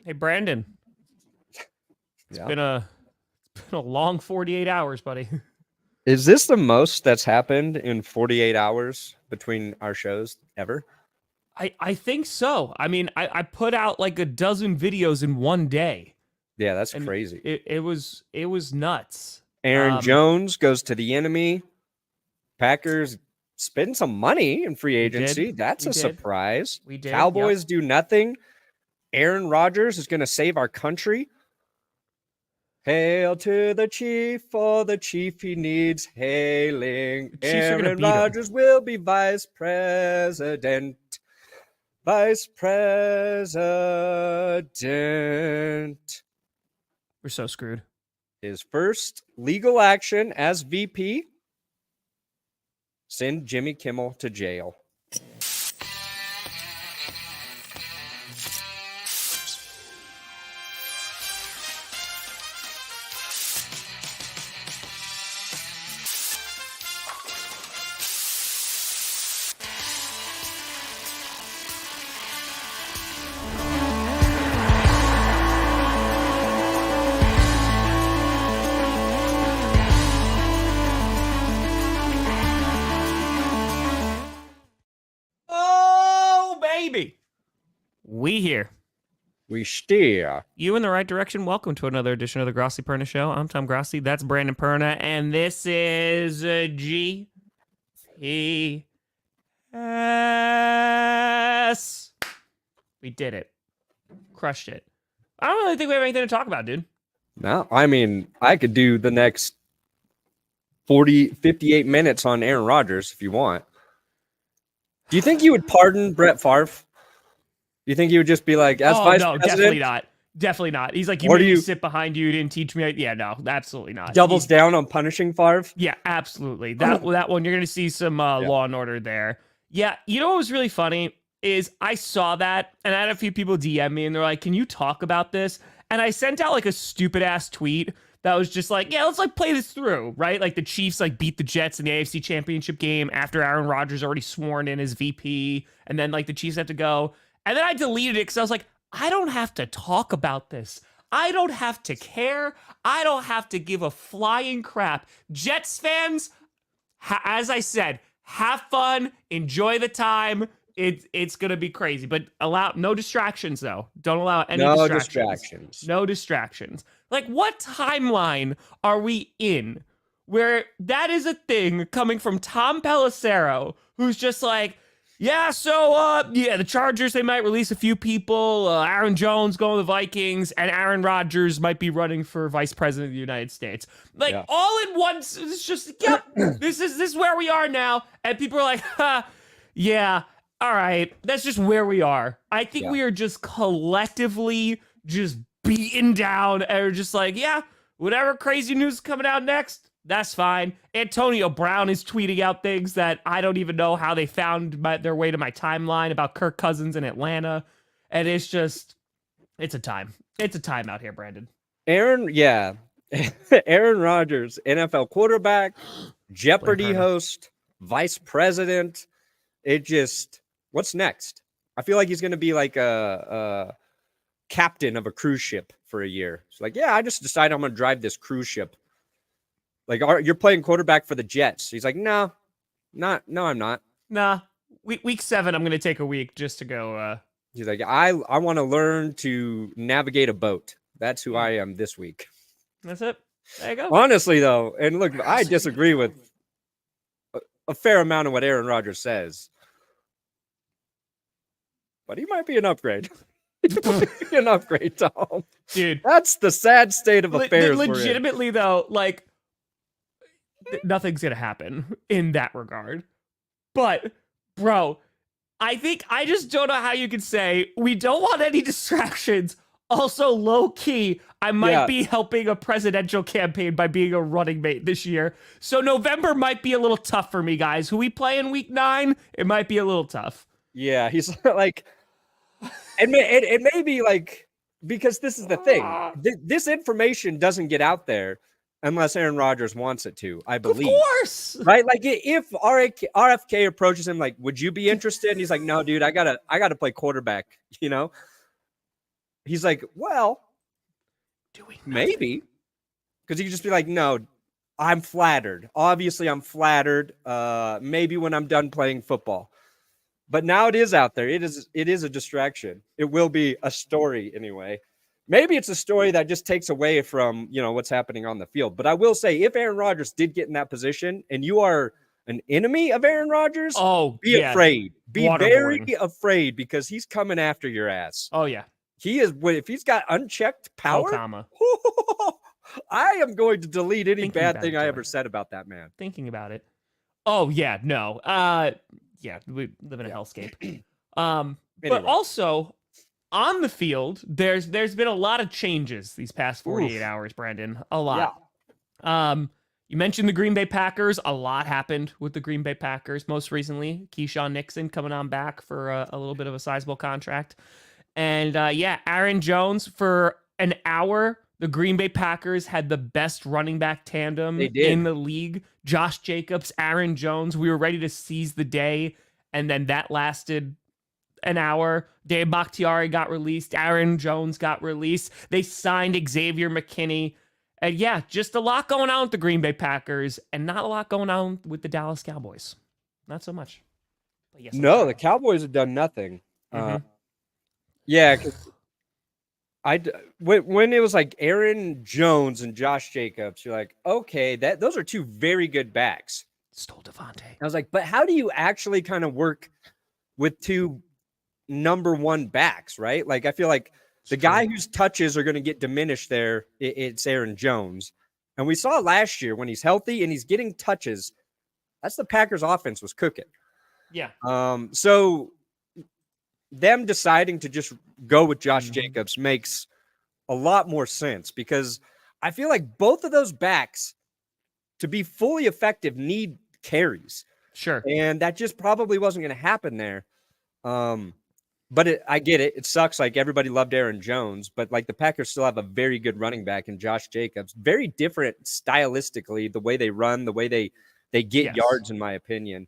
Hey, Brandon. It's been a long 48 hours, buddy. Is this the most that's happened in 48 hours between our shows ever? I think so. I mean, I put out like a dozen videos in one day. Yeah, that's crazy. It was nuts. Aaron Jones goes to the enemy. Packers spend some money in free agency. That's a surprise. We did. Cowboys do nothing. Aaron Rodgers is going to save our country. Hail to the chief, for the chief he needs hailing. Aaron Rodgers will be vice president. Vice president. We're so screwed. His first legal action as VP, send Jimmy Kimmel to jail. We here. We steer. You in the right direction. Welcome to another edition of the Grossi Perna Show. I'm Tom Grossi. That's Brandon Perna. And this is G-P-S. We did it. Crushed it. I don't really think we have anything to talk about, dude. No, I mean, I could do the next 58 minutes on Aaron Rodgers if you want. Do you think you would pardon Brett Favre? You think he would just be like, as vice president? Definitely not. Definitely not. He's like, you made me sit behind you, you didn't teach me. Yeah, no, absolutely not. Doubles down on punishing Favre? Yeah, absolutely. That one, you're going to see some Law and Order there. Yeah, you know what was really funny is I saw that, and I had a few people DM me, and they're like, can you talk about this? And I sent out like a stupid-ass tweet that was just like, yeah, let's like play this through, right? Like the Chiefs like beat the Jets in the AFC Championship game after Aaron Rodgers already sworn in as VP, and then like the Chiefs have to go. And then I deleted it because I was like, I don't have to talk about this. I don't have to care. I don't have to give a flying crap. Jets fans, as I said, have fun, enjoy the time. It's going to be crazy, but allow no distractions, though. Don't allow any distractions. No distractions. Like, what timeline are we in where that is a thing coming from Tom Pelissero, who's just like, yeah, so, the Chargers, they might release a few people. Aaron Jones going to the Vikings, and Aaron Rodgers might be running for vice president of the United States. Like, all in one, it's just, yep, this is where we are now. And people are like, yeah, all right, that's just where we are. I think we are just collectively just beaten down, and we're just like, yeah, whatever crazy news is coming out next, that's fine. Antonio Brown is tweeting out things that I don't even know how they found their way to my timeline about Kirk Cousins in Atlanta. And it's just, it's a time. It's a time out here, Brandon. Aaron Rodgers, NFL quarterback, Jeopardy host, vice president. It just, what's next? I feel like he's going to be like a captain of a cruise ship for a year. It's like, yeah, I just decided I'm going to drive this cruise ship. Like, you're playing quarterback for the Jets. He's like, no, I'm not. Nah, week 7, I'm going to take a week just to go. He's like, I want to learn to navigate a boat. That's who I am this week. That's it. There you go. Honestly, though, and look, I disagree with a fair amount of what Aaron Rodgers says. But he might be an upgrade. An upgrade, Tom. Dude. That's the sad state of affairs. Legitimately, though, like, nothing's going to happen in that regard. But, bro, I just don't know how you could say we don't want any distractions. Also, low key, I might be helping a presidential campaign by being a running mate this year. So November might be a little tough for me, guys. Who we play in week 9? It might be a little tough. Yeah, he's like, it may be like, because this is the thing. This information doesn't get out there unless Aaron Rodgers wants it to, I believe. Of course. Right? Like, if RFK approaches him, like, would you be interested? And he's like, no, dude, I gotta play quarterback, you know? he's like, well, Doing maybe. Because he could just be like, no, I'm flattered. Obviously, I'm flattered. Maybe when I'm done playing football. But now it is out there. It is a distraction. It will be a story anyway. Maybe it's a story that just takes away from, what's happening on the field. But I will say, if Aaron Rodgers did get in that position and you are an enemy of Aaron Rodgers, be afraid. Be very afraid because he's coming after your ass. Oh, yeah. He is. If he's got unchecked power, I am going to delete any bad thing I ever said about that man. Thinking about it. Oh, yeah. No. Yeah, we live in a hellscape. Anyway. But also on the field, there's been a lot of changes these past 48 hours, Brandon. A lot. Yeah. You mentioned the Green Bay Packers. A lot happened with the Green Bay Packers most recently. Keyshawn Nixon coming on back for a little bit of a sizable contract. And Aaron Jones for an hour. The Green Bay Packers had the best running back tandem in the league. Josh Jacobs, Aaron Jones. We were ready to seize the day, and then that lasted an hour. Dave Bakhtiari got released. Aaron Jones got released. They signed Xavier McKinney. And yeah, just a lot going on with the Green Bay Packers, and not a lot going on with the Dallas Cowboys. Not so much. But yes, no, the Cowboys have done nothing. Mm-hmm. When it was like Aaron Jones and Josh Jacobs, you're like, okay, those are two very good backs. Stole Devontae. I was like, but how do you actually kind of work with two number one backs, right? Like, I feel like the guy whose touches are going to get diminished there, it's Aaron Jones. And we saw last year when he's healthy and he's getting touches, that's the Packers offense was cooking. Yeah. So them deciding to just go with Josh Jacobs makes a lot more sense because I feel like both of those backs to be fully effective need carries. Sure. And that just probably wasn't going to happen there. But I get it. It sucks. Like everybody loved Aaron Jones, but like the Packers still have a very good running back in Josh Jacobs. Very different stylistically, the way they run, the way they get yards, in my opinion.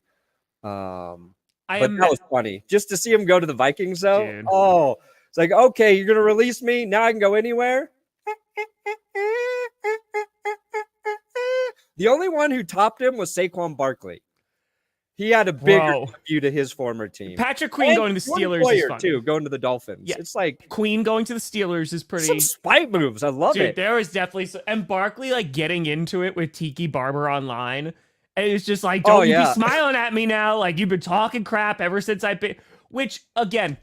That was funny. Just to see him go to the Vikings, though. Dude. Oh, it's like, okay, you're going to release me? Now I can go anywhere? The only one who topped him was Saquon Barkley. He had a bigger view to his former team. Patrick Queen going to the Steelers is fun. Too, going to the Dolphins. Yeah. It's like Queen going to the Steelers is pretty. Some spite moves. I love it. There was definitely and Barkley like getting into it with Tiki Barber online. And it's just like, don't you be smiling at me now. Like, you've been talking crap ever since I've been. Which, again,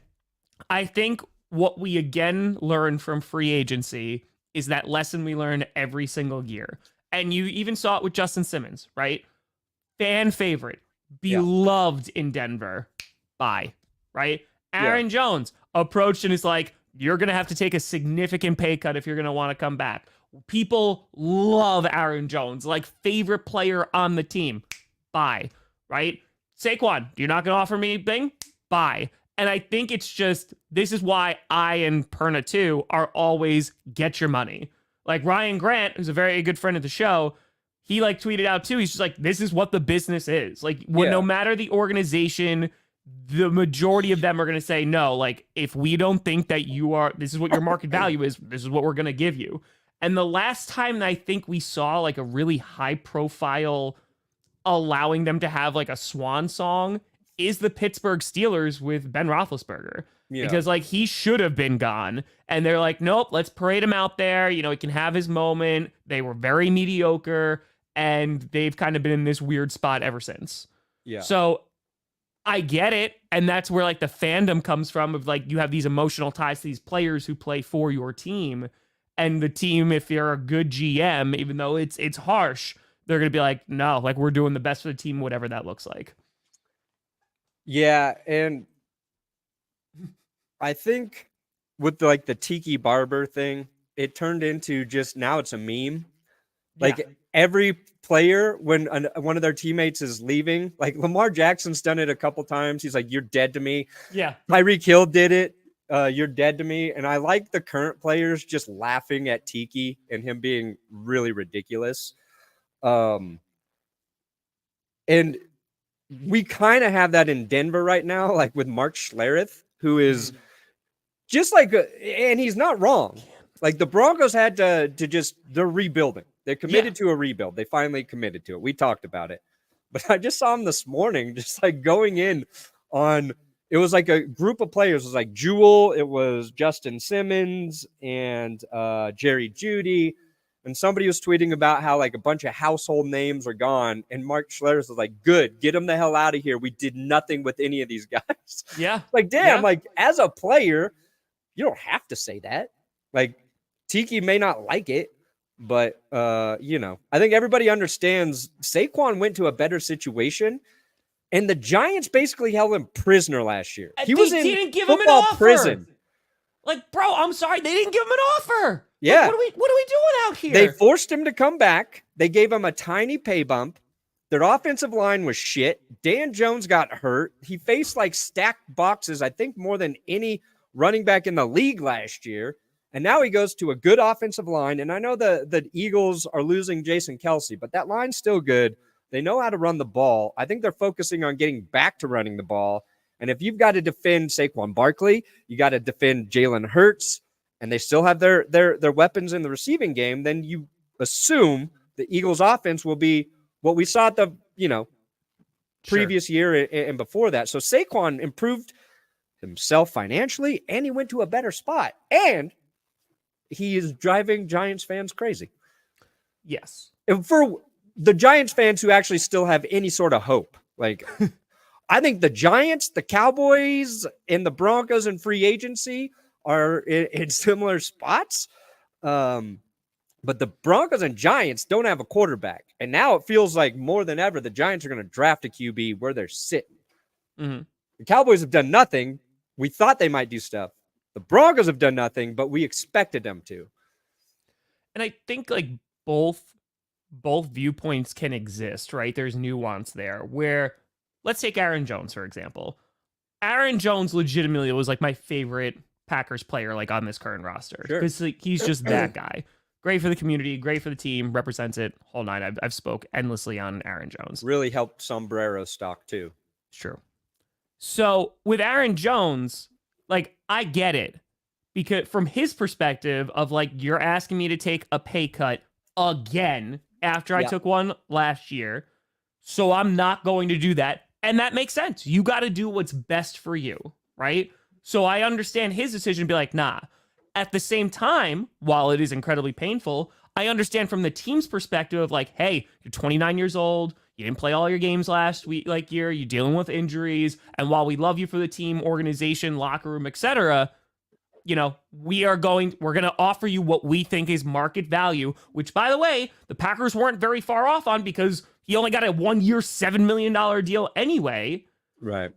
I think what we again learned from free agency is that lesson we learn every single year. And you even saw it with Justin Simmons, right? Fan favorite, beloved in Denver. Bye, right? Aaron Jones approached and is like, you're going to have to take a significant pay cut if you're going to want to come back. People love Aaron Jones, like favorite player on the team. Bye, right? Saquon, you're not going to offer me anything? Bye. And I think it's just, this is why I and Perna too are always get your money. Like Ryan Grant, who's a very good friend of the show, he like tweeted out too. He's just like, this is what the business is. Like no matter the organization, the majority of them are going to say, no, like if we don't think that this is what your market value is, this is what we're going to give you. And the last time that I think we saw like a really high profile allowing them to have like a swan song is the Pittsburgh Steelers with Ben Roethlisberger. Yeah. Because like he should have been gone. And they're like, nope, let's parade him out there. You know, he can have his moment. They were very mediocre and they've kind of been in this weird spot ever since. Yeah. So I get it. And that's where like the fandom comes from of like, you have these emotional ties to these players who play for your team. And the team, if you're a good GM, even though it's harsh, they're going to be like, no, like we're doing the best for the team, whatever that looks like. Yeah. And I think with the Tiki Barber thing, it turned into just now it's a meme. Like every player, when one of their teammates is leaving, like Lamar Jackson's done it a couple times. He's like, you're dead to me. Yeah. Tyreek Hill did it. You're dead to me. And I like the current players just laughing at Tiki and him being really ridiculous. And we kind of have that in Denver right now, like with Mark Schlereth, who is just like, and he's not wrong. Like the Broncos had to they're rebuilding. They're committed to a rebuild. They finally committed to it. We talked about it. But I just saw him this morning, just like going in on, it was like a group of players. It was like Jewel, it was Justin Simmons and Jerry Jeudy. And somebody was tweeting about how like a bunch of household names are gone. And Mark Schlereth was like, good, get them the hell out of here. We did nothing with any of these guys. Yeah. Like, damn, like as a player, you don't have to say that. Like Tiki may not like it, but you know, I think everybody understands Saquon went to a better situation. And the Giants basically held him prisoner last year. He was in didn't give football him an offer. prison. Like, bro, I'm sorry. They didn't give him an offer. Yeah. Like, what are we doing out here? They forced him to come back. They gave him a tiny pay bump. Their offensive line was shit. Dan Jones got hurt. He faced like stacked boxes, I think more than any running back in the league last year. And now he goes to a good offensive line. And I know the Eagles are losing Jason Kelce, but that line's still good. They know how to run the ball. I think they're focusing on getting back to running the ball. And if you've got to defend Saquon Barkley, you got to defend Jalen Hurts, and they still have their weapons in the receiving game, then you assume the Eagles offense will be what we saw at the, previous year and before that. So Saquon improved himself financially, and he went to a better spot. And he is driving Giants fans crazy. Yes. And for the Giants fans who actually still have any sort of hope, like I think the Giants, the Cowboys, and the Broncos in free agency are in similar spots. But the Broncos and Giants don't have a quarterback. And now it feels like more than ever, the Giants are going to draft a QB where they're sitting. Mm-hmm. The Cowboys have done nothing. We thought they might do stuff. The Broncos have done nothing, but we expected them to. And I think like both viewpoints can exist, right? There's nuance there where, let's take Aaron Jones, for example. Aaron Jones legitimately was like my favorite Packers player, like on this current roster, because like, he's just that guy. Great for the community, great for the team, represents it, whole nine. I've spoke endlessly on Aaron Jones. Really helped Sombrero stock too. It's true. So with Aaron Jones, like I get it, because from his perspective of like, you're asking me to take a pay cut again after I took one last year, so I'm not going to do that. And that makes sense. You got to do what's best for you, right? So I understand his decision to be like, nah. At the same time, while it is incredibly painful, I understand from the team's perspective of like, hey, you're 29 years old. You didn't play all your games last week, like year. You're dealing with injuries. And while we love you for the team, organization, locker room, etc., we're going to offer you what we think is market value, which, by the way, the Packers weren't very far off on because he only got a 1-year, $7 million deal anyway. Right.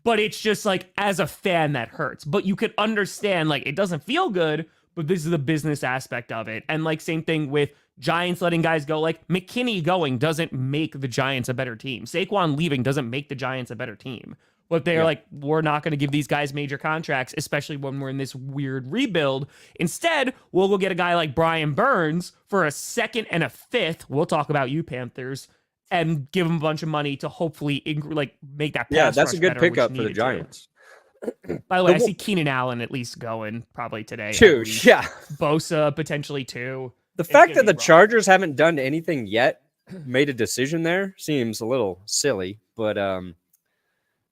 But it's just like, as a fan, that hurts. But you could understand, like, it doesn't feel good, but this is the business aspect of it. And like, same thing with Giants letting guys go. Like, McKinney going doesn't make the Giants a better team. Saquon leaving doesn't make the Giants a better team. But they're like, we're not going to give these guys major contracts, especially when we're in this weird rebuild. Instead, we'll go get a guy like Brian Burns for a second and a fifth. We'll talk about you, Panthers. And give him a bunch of money to hopefully make that pass. Yeah, that's a good better, pickup for the Giants. By the way, I see Keenan Allen at least going probably today. Two, yeah. Bosa potentially two. The fact that the Chargers haven't done anything yet, made a decision there, seems a little silly. But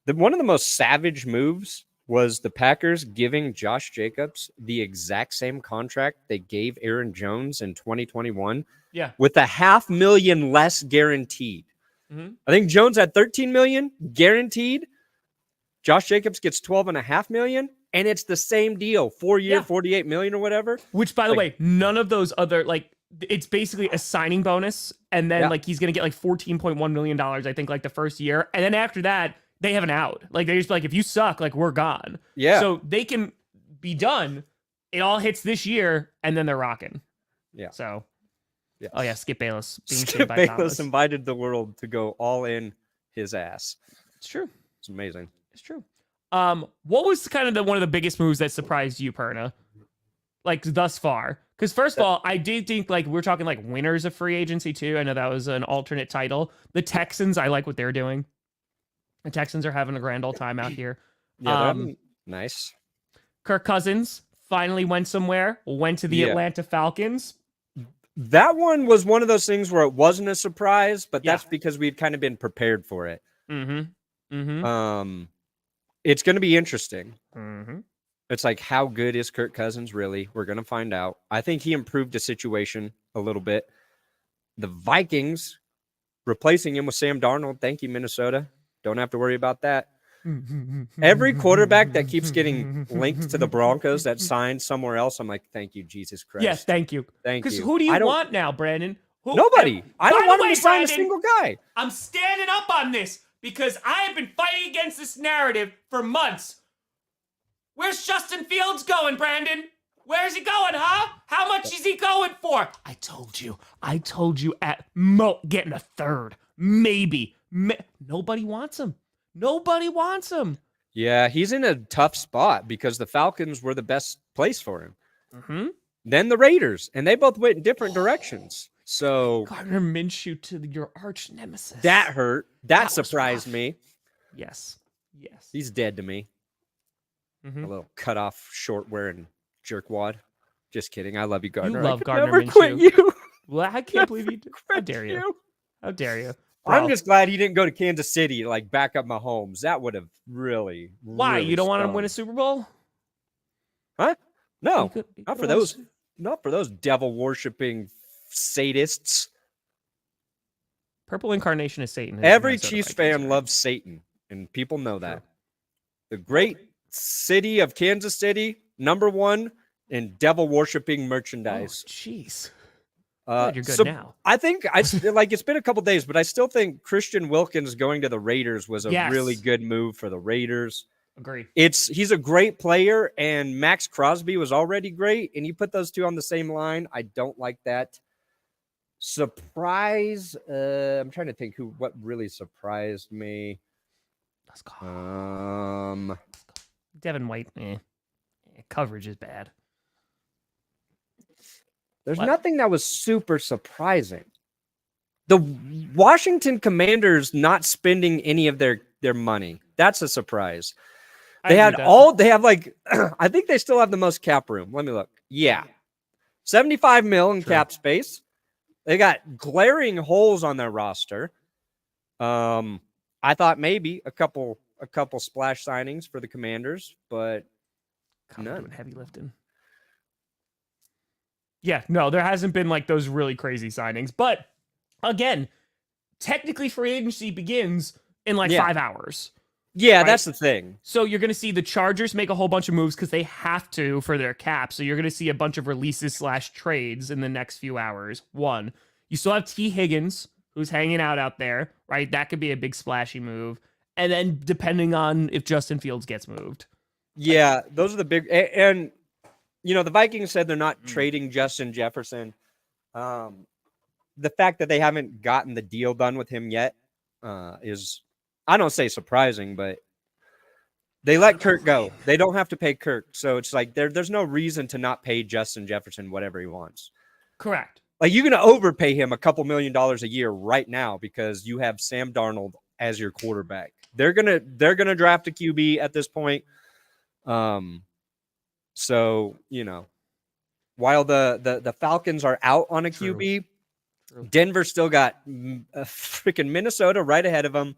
one of the most savage moves was the Packers giving Josh Jacobs the exact same contract they gave Aaron Jones in 2021. Yeah. With $500,000 less guaranteed. Mm-hmm. I think Jones had $13 million guaranteed. Josh Jacobs gets $12.5 million, and it's the same deal. 4-year, $48 million or whatever. Which, by the way, none of those other, like, it's basically a signing bonus, and then like he's gonna get like $14.1 million, I think, like the first year. And then after that, they have an out. Like, they just be like, if you suck, like, we're gone. Yeah. So they can be done. It all hits this year, and then they're rocking. Yeah. So yes. Oh yeah, Skip Bayless. Skip Bayless invited the world to go all in his ass. It's true. It's amazing. It's true. What was kind of one of the biggest moves that surprised you, Perna? Like thus far? Because first of all, I did think like we're talking like winners of free agency too. I know that was an alternate title. The Texans, I like what they're doing. The Texans are having a grand old time out here. Yeah, nice. Kirk Cousins finally went somewhere, went to the Atlanta Falcons. That one was one of those things where it wasn't a surprise, but that's because we'd kind of been prepared for it. It's going to be interesting. It's like, how good is Kirk Cousins really? We're going to find out. I think he improved the situation a little bit. The Vikings replacing him with Sam Darnold. Thank you, Minnesota. Don't have to worry about that. Every quarterback that keeps getting linked to the Broncos that signed somewhere else, I'm like, thank you, Jesus Christ. Yes, thank you. Thank you. Because who do you want now, Brandon? Nobody. I don't want him to sign a single guy. I'm standing up on this because I have been fighting against this narrative for months. Where's Justin Fields going, Brandon? Where's he going, huh? How much is he going for? I told you at getting a third. Maybe. Nobody wants him. Nobody wants him. Yeah, he's in a tough spot because the Falcons were the best place for him. Then the Raiders, and they both went in different directions. So Gardner Minshew to your arch nemesis. That hurt. That surprised me. Yes. He's dead to me. A little cut off, short wearing jerkwad. Just kidding. I love you, Gardner. You love Gardner never Minshew. quit you. Well, I can't believe you did. How dare you? How dare you? Bro. I'm just glad he didn't go to Kansas City to like back up Mahomes. That would have really. Why? Really you don't want him stung. to win a Super Bowl? Huh? No, He not could for those. Not for those devil worshipping sadists. Purple incarnation is Satan. Every Chiefs fan loves Satan, and people know that. The great city of Kansas City, #1 in devil worshipping merchandise. Jeez. You're good so now. I think it's been a couple days, but I still think Christian Wilkins going to the Raiders was a really good move for the Raiders. Agree. He's a great player, and Max Crosby was already great, and you put those two on the same line. I don't like that. Surprise. I'm trying to think what really surprised me. Let's go. Devin White, coverage is bad. There's nothing that was super surprising. The Washington Commanders not spending any of their money. That's a surprise. They have I think they still have the most cap room. Let me look. Yeah. 75 mil in cap space. They got glaring holes on their roster. I thought maybe a couple splash signings for the Commanders, but none. Doing heavy lifting. Yeah, no, there hasn't been like those really crazy signings. But again, technically free agency begins in 5 hours. Yeah, right? That's the thing. So you're going to see the Chargers make a whole bunch of moves because they have to for their cap. So you're going to see a bunch of releases / trades in the next few hours. One, you still have T. Higgins, who's hanging out there, right? That could be a big splashy move. And then depending on if Justin Fields gets moved. Yeah, those are the big and the Vikings said they're not trading Justin Jefferson. The fact that they haven't gotten the deal done with him yet is, I don't say surprising, but they let Kirk go. They don't have to pay Kirk. So it's like there's no reason to not pay Justin Jefferson whatever he wants. Correct. Like you're going to overpay him a couple $1 million a year right now because you have Sam Darnold as your quarterback. They're gonna draft a QB at this point. So, while the Falcons are out on a QB, Denver still got freaking Minnesota right ahead of them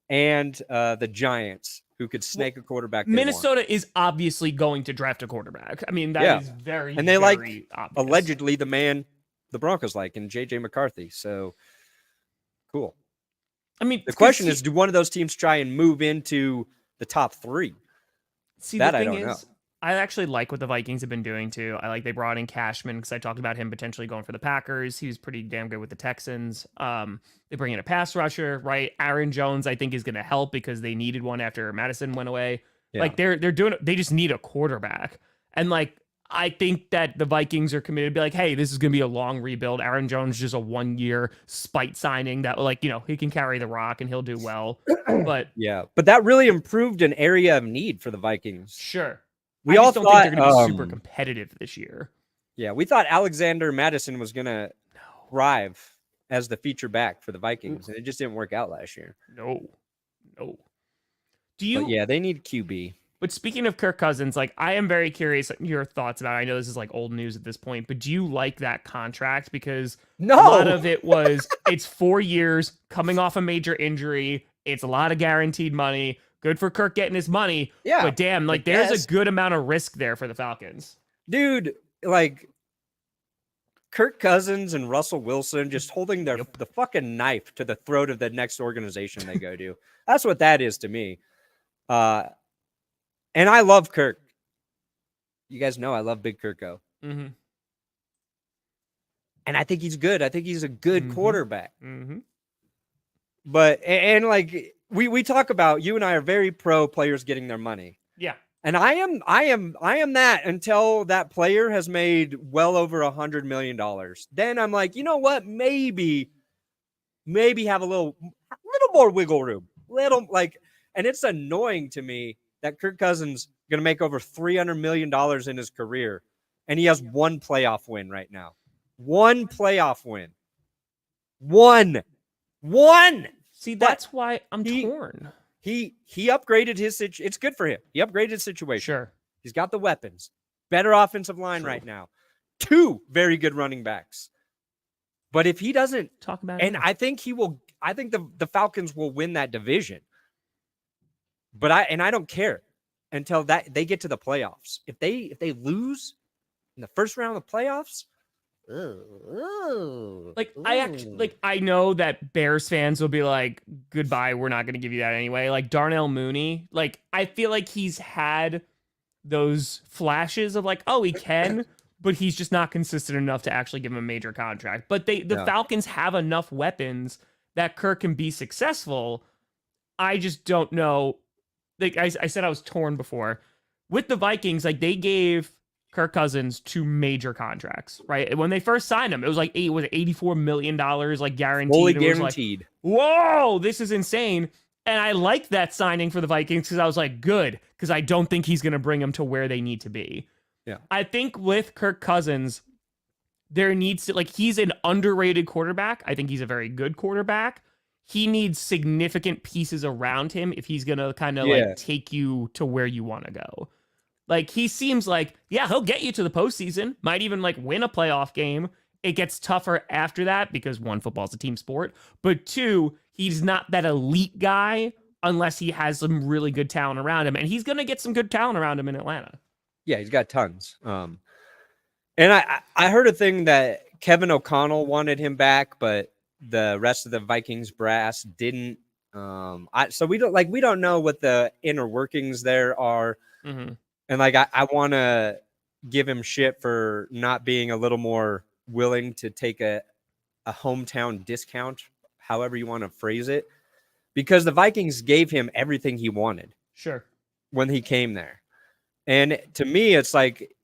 and the Giants who could snake a quarterback. Minnesota is obviously going to draft a quarterback. I mean, that is very, and they very obvious. Allegedly the man the Broncos like and JJ McCarthy. So cool. I mean, the question is, do one of those teams try and move into the top 3? See, that I don't know. I actually like what the Vikings have been doing too. I like they brought in Cashman because I talked about him potentially going for the Packers. He was pretty damn good with the Texans. They bring in a pass rusher, right? Aaron Jones, I think, is going to help because they needed one after Madison went away. Yeah. Like they're doing. They just need a quarterback, and I think that the Vikings are committed to be like, hey, this is going to be a long rebuild. Aaron Jones is just a 1-year spite signing that he can carry the rock and he'll do well. But but that really improved an area of need for the Vikings. Sure. We all don't thought think they're going to be super competitive this year. Yeah, we thought Alexander Madison was going to thrive as the feature back for the Vikings, and it just didn't work out last year. No. But they need QB. But speaking of Kirk Cousins, like I am very curious your thoughts about it. I know this is like old news at this point, but do you like that contract? Because a lot No. of it was it's 4 years coming off a major injury. It's a lot of guaranteed money. Good for Kirk getting his money. Yeah. But damn, like there's a good amount of risk there for the Falcons. Dude, like Kirk Cousins and Russell Wilson just holding the fucking knife to the throat of the next organization they go to. That's what that is to me. And I love Kirk. You guys know I love Big Kirko. Mm-hmm. And I think he's good. I think he's a good quarterback. Mm-hmm. But and like we talk about, you and I are very pro players getting their money. Yeah. And I am that until that player has made well over $100 million. Then I'm like, you know what? Maybe have a little more wiggle room. And it's annoying to me that Kirk Cousins is going to make over $300 million in his career, and he has one playoff win right now. One playoff win. One. See, that's why I'm torn. He upgraded his situation. It's good for him. He upgraded his situation. Sure. He's got the weapons. Better offensive line right now. 2 very good running backs. But if he doesn't talk about it, I think he will. I think the Falcons will win that division. But I don't care until that they get to the playoffs. If they lose in the first round of the playoffs, I know that Bears fans will be like, goodbye, we're not going to give you that anyway. Like Darnell Mooney, like I feel like he's had those flashes of like, oh, he can, but he's just not consistent enough to actually give him a major contract. But the Falcons have enough weapons that Kirk can be successful. I just don't know. Like I said, I was torn before with the Vikings. Like they gave Kirk Cousins 2 major contracts, right? When they first signed him, it was like $84 million, like guaranteed. Fully guaranteed. Like, whoa, this is insane. And I liked that signing for the Vikings because I was like, good, because I don't think he's going to bring them to where they need to be. Yeah. I think with Kirk Cousins, there needs to, like, he's an underrated quarterback. I think he's a very good quarterback. He needs significant pieces around him if he's going to kind of like take you to where you want to go. Like, he seems like, yeah, he'll get you to the postseason, might even like win a playoff game. It gets tougher after that because 1, football's a team sport, but 2, he's not that elite guy unless he has some really good talent around him. And he's going to get some good talent around him in Atlanta. Yeah, he's got tons. And I heard a thing that Kevin O'Connell wanted him back, but the rest of the Vikings brass didn't. So we don't know what the inner workings there are. Mm-hmm. And like, I want to give him shit for not being a little more willing to take a hometown discount, however you want to phrase it, because the Vikings gave him everything he wanted. Sure. When he came there. And to me, it's like,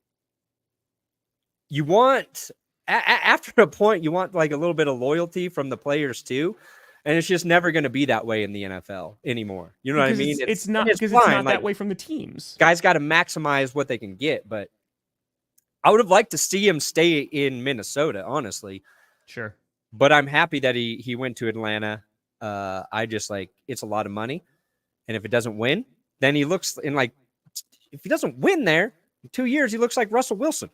you want, after a point, you want like a little bit of loyalty from the players too. And it's just never going to be that way in the NFL anymore. You know what I mean? It's not that way from the teams. Guys got to maximize what they can get. But I would have liked to see him stay in Minnesota, honestly. Sure. But I'm happy that he went to Atlanta. I just like, it's a lot of money. And if it doesn't win, then he looks in like, if he doesn't win there in 2 years, he looks like Russell Wilson.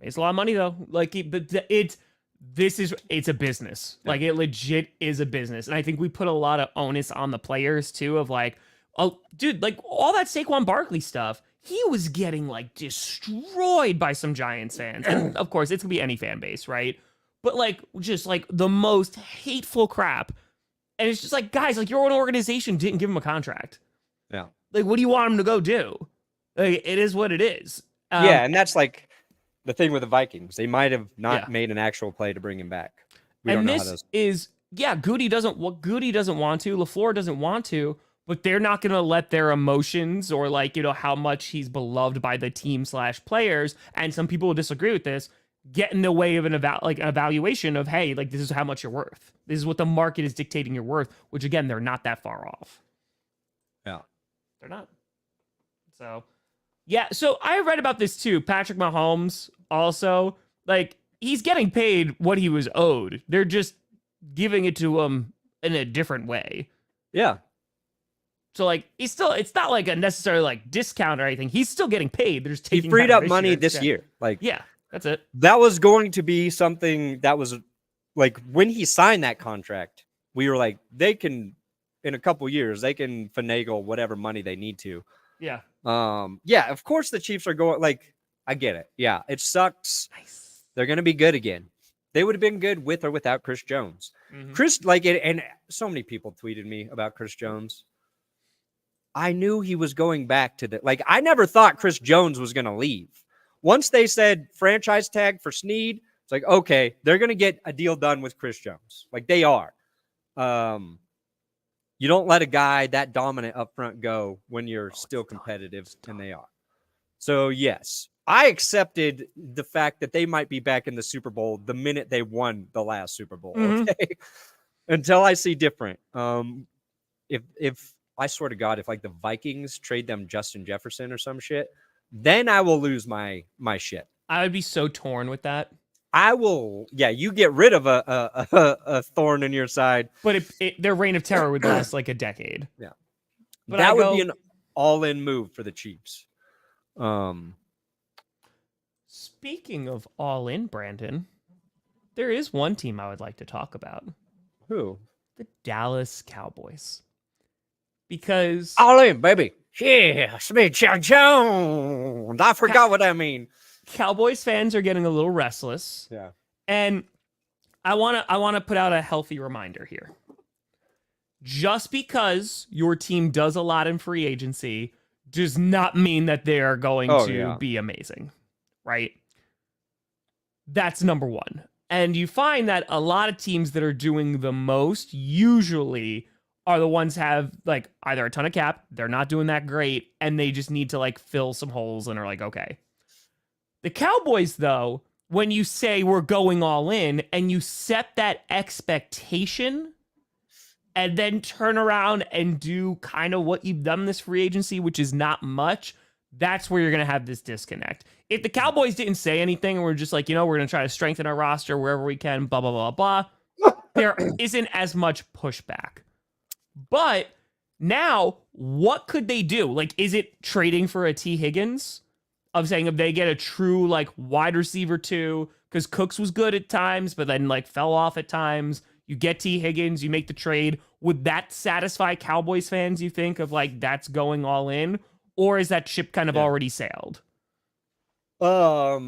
It's a lot of money though. Like it's a business. Like it legit is a business. And I think we put a lot of onus on the players too of like, oh dude, like all that Saquon Barkley stuff, he was getting like destroyed by some Giants fans. And of course it's gonna be any fan base, right? But like just like the most hateful crap. And it's just like, guys, like your own organization didn't give him a contract. Yeah. Like, what do you want him to go do? Like, it is what it is. Yeah, and that's like the thing with the Vikings. They might have not made an actual play to bring him back. Goody doesn't want to. LaFleur doesn't want to, but they're not going to let their emotions or like, how much he's beloved by the team / players. And some people will disagree with this, get in the way of an evaluation of, hey, like this is how much you're worth. This is what the market is dictating your worth, which again, they're not that far off. Yeah. They're not. So, yeah. So I read about this too. Patrick Mahomes also, like, he's getting paid what he was owed. They're just giving it to him in a different way. Yeah. So like it's not like a necessarily like discount or anything. He's still getting paid. They're just He taking freed out up of money this insurance. year. Like, Yeah, that's it. that was going to be something that was like when he signed that contract, we were like, they can, in a couple years, they can finagle whatever money they need to. Yeah. Yeah, of course the Chiefs are going, like, I get it. Yeah, it sucks. Nice. They're going to be good again. They would have been good with or without Chris Jones. Mhm. Chris, like, and so many people tweeted me about Chris Jones. I knew he was going back to the, like, I never thought Chris Jones was going to leave. Once they said franchise tag for Snead, it's like, okay, they're going to get a deal done with Chris Jones. Like, they are. You don't let a guy that dominant up front go when you're still competitive, and they are. So, yes, I accepted the fact that they might be back in the Super Bowl the minute they won the last Super Bowl, okay? Until I see different. If I swear to God, if like the Vikings trade them Justin Jefferson or some shit, then I will lose my shit. I would be so torn with that. I will. Yeah, you get rid of a thorn in your side. But their reign of terror would last like a decade. Yeah, but that would be an all-in move for the Chiefs. Speaking of all-in, Brandon, there is one team I would like to talk about. Who? The Dallas Cowboys. Because all in, baby. Yeah, Smith Jones. I forgot what I mean. Cowboys fans are getting a little restless. Yeah. And I want to put out a healthy reminder here. Just because your team does a lot in free agency does not mean that they are going to be amazing, right? That's number one. And you find that a lot of teams that are doing the most usually are the ones have like either a ton of cap, they're not doing that great, and they just need to like fill some holes and are like, okay. The Cowboys, though, when you say we're going all in and you set that expectation and then turn around and do kind of what you've done this free agency, which is not much, that's where you're going to have this disconnect. If the Cowboys didn't say anything and we're just like, we're going to try to strengthen our roster wherever we can, blah, blah, blah, blah, there isn't as much pushback. But now, what could they do? Like, is it trading for a T. Higgins? Of saying if they get a true like wide receiver too, because Cooks was good at times, but then like fell off at times. You get T. Higgins, you make the trade. Would that satisfy Cowboys fans, you think, of like that's going all in? Or is that ship kind of already sailed? I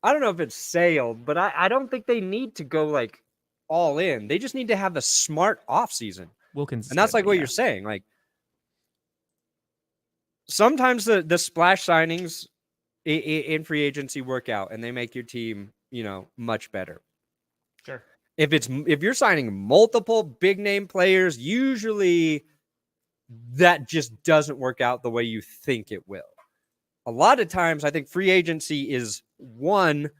don't know if it's sailed, but I don't think they need to go like all in. They just need to have a smart offseason. Wilkins, and that's like what you're saying. Like sometimes the splash signings in free agency work out and they make your team, much better. Sure. If you're signing multiple big name players, usually that just doesn't work out the way you think it will. A lot of times I think free agency is one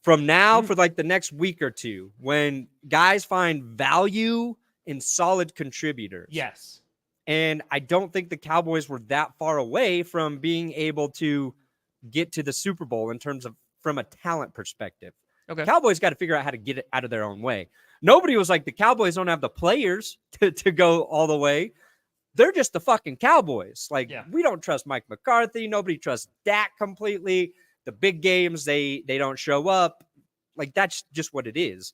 from now for like the next week or two when guys find value in solid contributors. Yes. And I don't think the Cowboys were that far away from being able to get to the Super Bowl in terms of from a talent perspective. Okay. Cowboys got to figure out how to get it out of their own way. Nobody was like, the Cowboys don't have the players to go all the way. They're just the fucking Cowboys. Like, we don't trust Mike McCarthy. Nobody trusts Dak completely. The big games, they don't show up. Like, that's just what it is.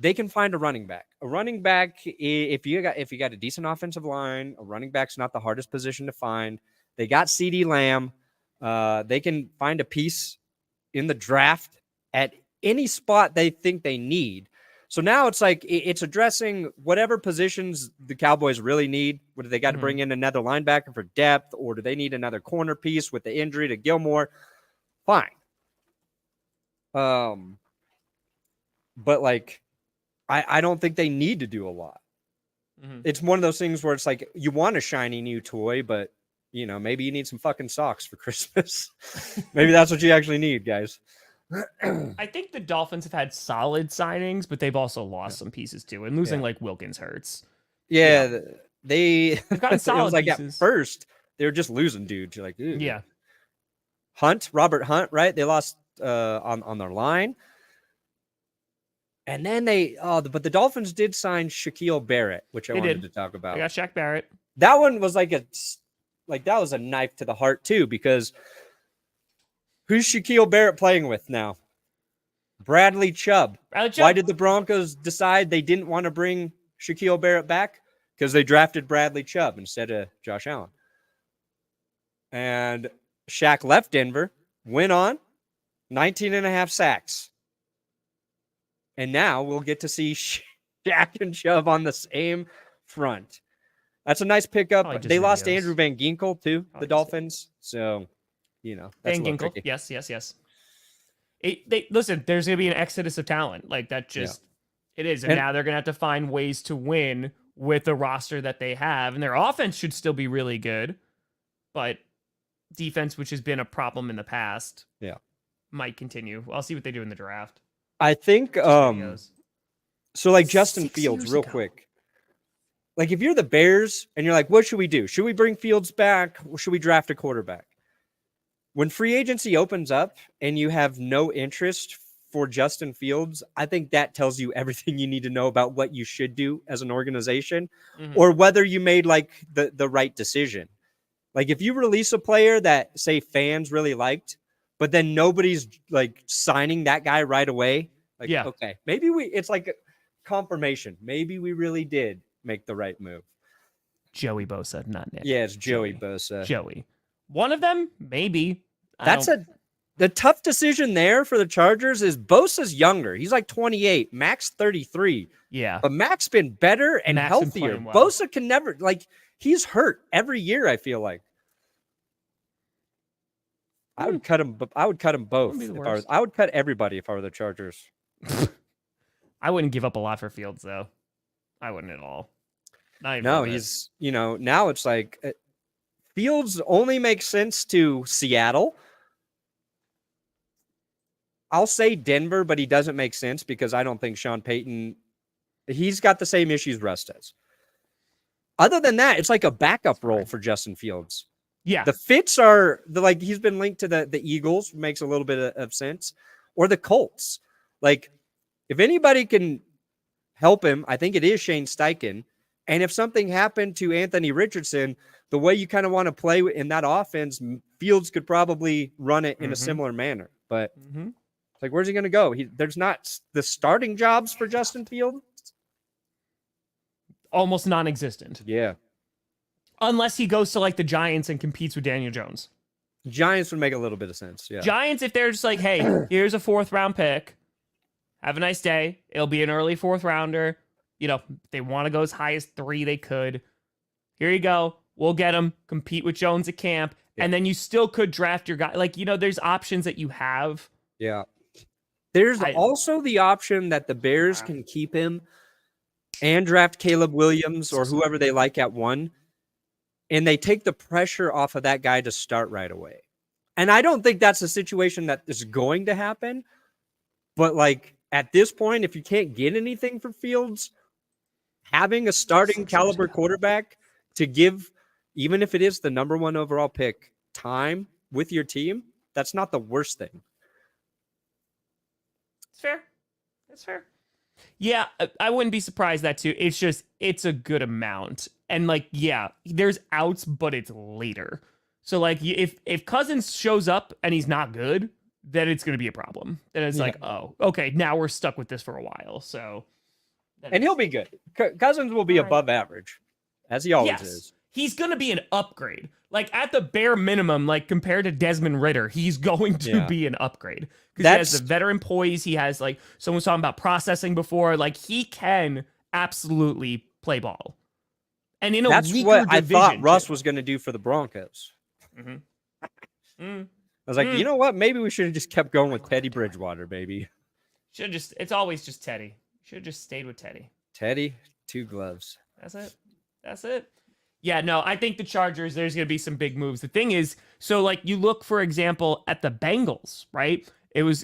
They can find a running back. A running back, if you got a decent offensive line, a running back's not the hardest position to find. They got CeeDee Lamb. They can find a piece in the draft at any spot they think they need. So now it's like it's addressing whatever positions the Cowboys really need. Whether they got to bring in another linebacker for depth, or do they need another corner piece with the injury to Gilmore? Fine. But like, I don't think they need to do a lot. It's one of those things where it's like you want a shiny new toy, but maybe you need some fucking socks for Christmas. Maybe that's what you actually need, guys. I think the Dolphins have had solid signings, but they've also lost some pieces too. And losing like Wilkins hurts. Yeah, they've gotten solid like pieces. At first, they were just losing dudes. You're like, ew. Yeah. Robert Hunt, right? They lost on their line. And then but the Dolphins did sign Shaquille Barrett, which I wanted to talk about. I got Shaq Barrett. That one was like that was a knife to the heart too, because who's Shaquille Barrett playing with now? Bradley Chubb. Why did the Broncos decide they didn't want to bring Shaquille Barrett back? Because they drafted Bradley Chubb instead of Josh Allen. And Shaq left Denver, went on 19 and a half sacks. And now we'll get to see Shaq and Chubb on the same front. That's a nice pickup. They lost Andrew Van Ginkel too, the Dolphins. So, that's Van Ginkel. Yes. Listen, there's going to be an exodus of talent. Like that just, it is. And now they're going to have to find ways to win with the roster that they have. And their offense should still be really good. But defense, which has been a problem in the past, might continue. I'll see what they do in the draft. I think so like Justin Fields real quick. Like if you're the Bears and you're like, what should we do? Should we bring Fields back or should we draft a quarterback? When free agency opens up and you have no interest for Justin Fields, I think that tells you everything you need to know about what you should do as an organization or whether you made like the right decision. Like if you release a player that say fans really liked, but then nobody's like signing that guy right away. Like, okay, maybe it's like a confirmation. Maybe we really did make the right move. Joey Bosa, not Nick. Yeah, it's Joey Bosa. Joey. One of them, maybe. The tough decision there for the Chargers is Bosa's younger. He's like 28, Max 33. Yeah. But Mac's been better and healthier. Well. Bosa can never, like, he's hurt every year, I feel like. I would cut him both. I would cut everybody if I were the Chargers. I wouldn't give up a lot for Fields, though. I wouldn't at all. No, he's, now it's like Fields only makes sense to Seattle. I'll say Denver, but he doesn't make sense because I don't think Sean Payton, he's got the same issues Russ does. Other than that, it's like a backup role for Justin Fields. Yeah. The fits are he's been linked to the Eagles, makes a little bit of sense, or the Colts. Like if anybody can help him, I think it is Shane Steichen. And if something happened to Anthony Richardson, the way you kind of want to play in that offense, Fields could probably run it in a similar manner. But it's like, where's he going to go? There's not the starting jobs for Justin Fields. Almost non-existent. Yeah. Unless he goes to like the Giants and competes with Daniel Jones. Giants would make a little bit of sense. Yeah. Giants, if they're just like, hey, here's a 4th round pick. Have a nice day. It'll be an early 4th rounder. They want to go as high as 3 they could. Here you go. We'll get him. Compete with Jones at camp. Yeah. And then you still could draft your guy. Like, there's options that you have. Yeah. There's also the option that the Bears can keep him and draft Caleb Williams or whoever they like at 1. And they take the pressure off of that guy to start right away. And I don't think that's a situation that is going to happen. But like at this point, if you can't get anything for Fields, having a starting caliber quarterback to give, even if it is the number 1 overall pick, time with your team, that's not the worst thing. It's fair. Yeah, I wouldn't be surprised that too. It's just, it's a good amount. And like, yeah, there's outs, but it's later. So like, if Cousins shows up and he's not good, then it's going to be a problem. Then it's like, oh, okay, now we're stuck with this for a while. So, and he'll be good. Cousins will be above average, as he always is. He's going to be an upgrade. Like at the bare minimum, like compared to Desmond Ridder, he's going to be an upgrade. Because he has the veteran poise. He has like, someone was talking about processing before. Like he can absolutely play ball. And in a that's weaker what I division, thought Russ was going to do for the Broncos. I was like, you know what? Maybe we should have just kept going with Teddy Bridgewater, baby. It's always just Teddy. Should have just stayed with Teddy. Teddy, 2 gloves. That's it. Yeah, no, I think the Chargers, there's going to be some big moves. The thing is, so like you look, for example, at the Bengals, right?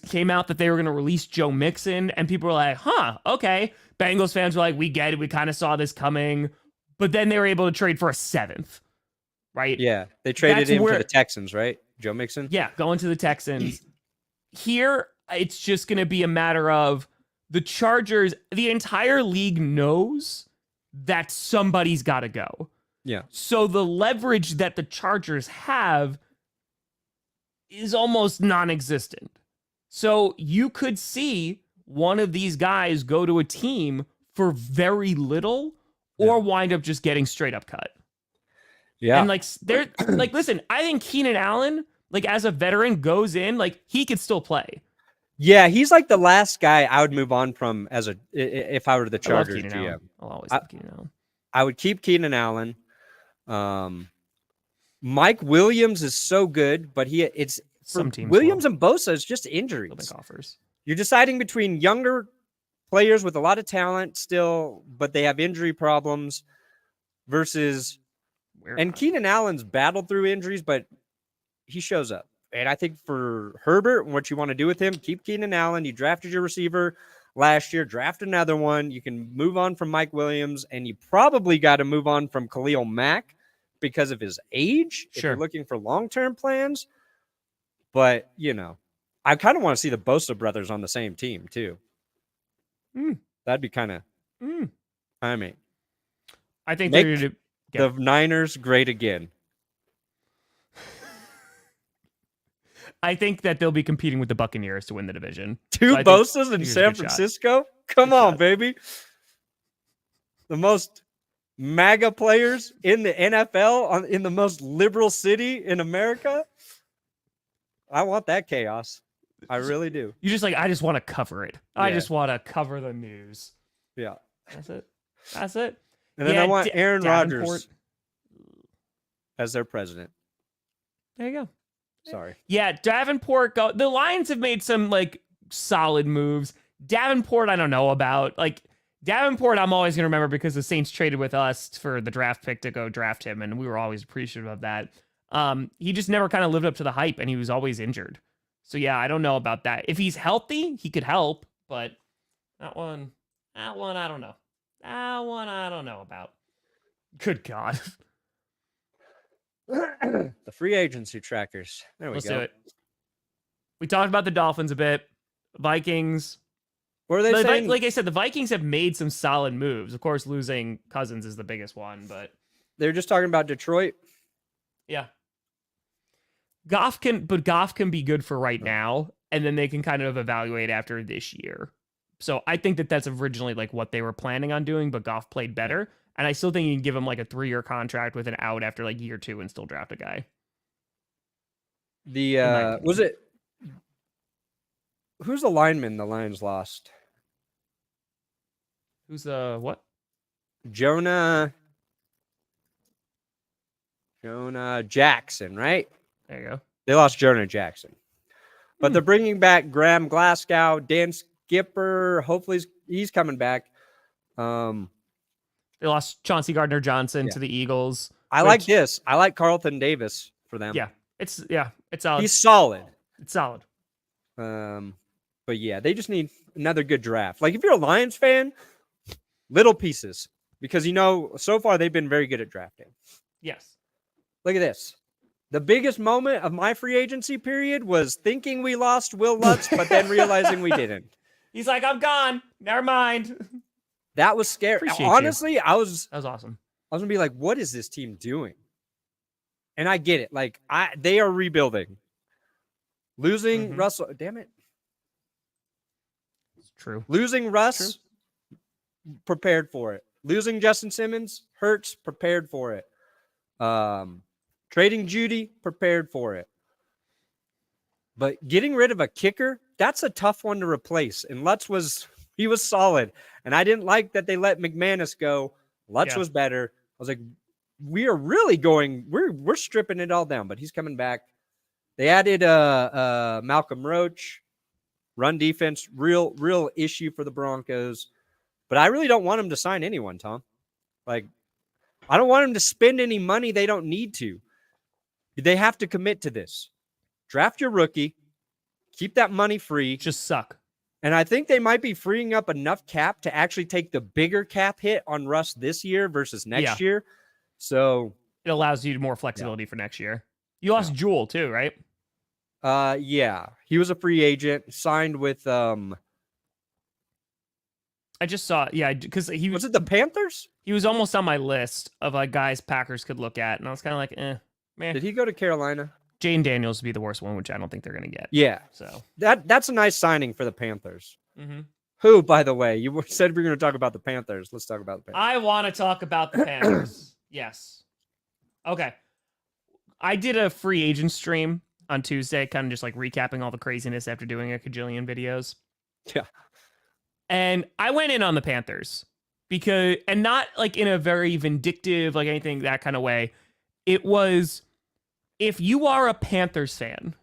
Came out that they were going to release Joe Mixon, and people were like, okay. Bengals fans were like, we get it. We kind of saw this coming. But then they were able to trade for a 7th, right? Yeah, they traded him for the Texans, right? Joe Mixon? Yeah, going to the Texans. Here, it's just going to be a matter of the Chargers, the entire league knows that somebody's got to go. Yeah. So the leverage that the Chargers have is almost non-existent. So you could see one of these guys go to a team for very little or wind up just getting straight up cut. Yeah. And like they're like, listen, I think Keenan Allen, like as a veteran, goes in, like he could still play. Yeah, he's like the last guy I would move on from if I were the Chargers GM. I'll always love Keenan Allen. I would keep Keenan Allen. Mike Williams is so good, but it's some teams Williams and Bosa is just injuries. Make offers. You're deciding between younger players with a lot of talent still, but they have injury problems versus Keenan Allen's battled through injuries, but he shows up. And I think for Herbert, what you want to do with him, keep Keenan Allen. You drafted your receiver last year, draft another one. You can move on from Mike Williams, and you probably got to move on from Khalil Mack because of his age. If you're looking for long-term plans. But, I kind of want to see the Bosa brothers on the same team, too. That'd be kind of, I think make they're going to the Niners great again. I think that they'll be competing with the Buccaneers to win the division. Two Bosas in San Francisco? Come on, baby. The most MAGA players in the NFL in the most liberal city in America. I want that chaos. I really do. You just I just want to cover it. Yeah. I just want to cover the news. Yeah. That's it. And then I want Aaron Rodgers as their president. There you go. Sorry. Yeah, Davenport. The Lions have made some solid moves. Davenport, I don't know about. Davenport, I'm always going to remember because the Saints traded with us for the draft pick to go draft him, and we were always appreciative of that. He just never kind of lived up to the hype, and he was always injured. So yeah, I don't know about that. If he's healthy, he could help, but that one, I don't know. That one, I don't know about. Good God. The free agency trackers. There we Let's go. do it. We talked about the Dolphins a bit. Vikings. What are they saying? Like I said, the Vikings have made some solid moves. Of course, losing Cousins is the biggest one, but they're just talking about Detroit. Yeah. Goff can be good for right now, and then they can kind of evaluate after this year. So I think that's originally what they were planning on doing, but Goff played better. And I still think you can give him a 3-year contract with an out after year 2 and still draft a guy. Who's the lineman the Lions lost? Who's what? Jonah Jackson, right? There you go. They lost Jonah Jackson. But they're bringing back Graham Glasgow, Dan Skipper. Hopefully he's coming back. They lost Chauncey Gardner-Johnson to the Eagles. I like this. I like Carlton Davis for them. Yeah, it's solid. He's solid. It's solid. But yeah, they just need another good draft. If you're a Lions fan, little pieces. Because so far they've been very good at drafting. Yes. Look at this. The biggest moment of my free agency period was thinking we lost Will Lutz, but then realizing we didn't. He's like, I'm gone. Never mind. That was scary. Honestly, that was awesome. I was gonna be like, what is this team doing? And I get it. They are rebuilding. Losing Russell, damn it. It's true. Losing Russ, prepared for it. Losing Justin Simmons, hurts, prepared for it. Trading Judy, prepared for it. But getting rid of a kicker, that's a tough one to replace. And Lutz was solid. And I didn't like that they let McManus go. Lutz was better. I was like, we are really we're stripping it all down, but he's coming back. They added Malcolm Roach. Run defense, real issue for the Broncos. But I really don't want him to sign anyone, Tom. I don't want him to spend any money they don't need to. They have to commit to this. Draft your rookie. Keep that money free. Just suck. And I think they might be freeing up enough cap to actually take the bigger cap hit on Russ this year versus next year. So it allows you more flexibility for next year. You lost Jewel too, right? Yeah. He was a free agent, signed with I just saw, yeah, because Was it the Panthers? He was almost on my list of like guys Packers could look at, and I was kind of like, man. Did he go to Carolina? Jane Daniels would be the worst one, which I don't think they're gonna get. Yeah. So that's a nice signing for the Panthers. Mm-hmm. Who, by the way, you said we were going to talk about the Panthers. Let's talk about the Panthers. I want to talk about the Panthers. Yes. Okay. I did a free agent stream on Tuesday, kind of just like recapping all the craziness after doing a cajillion videos. Yeah. And I went in on the Panthers because, and not like in a very vindictive, like anything that kind of way. It was, if you are a Panthers fan,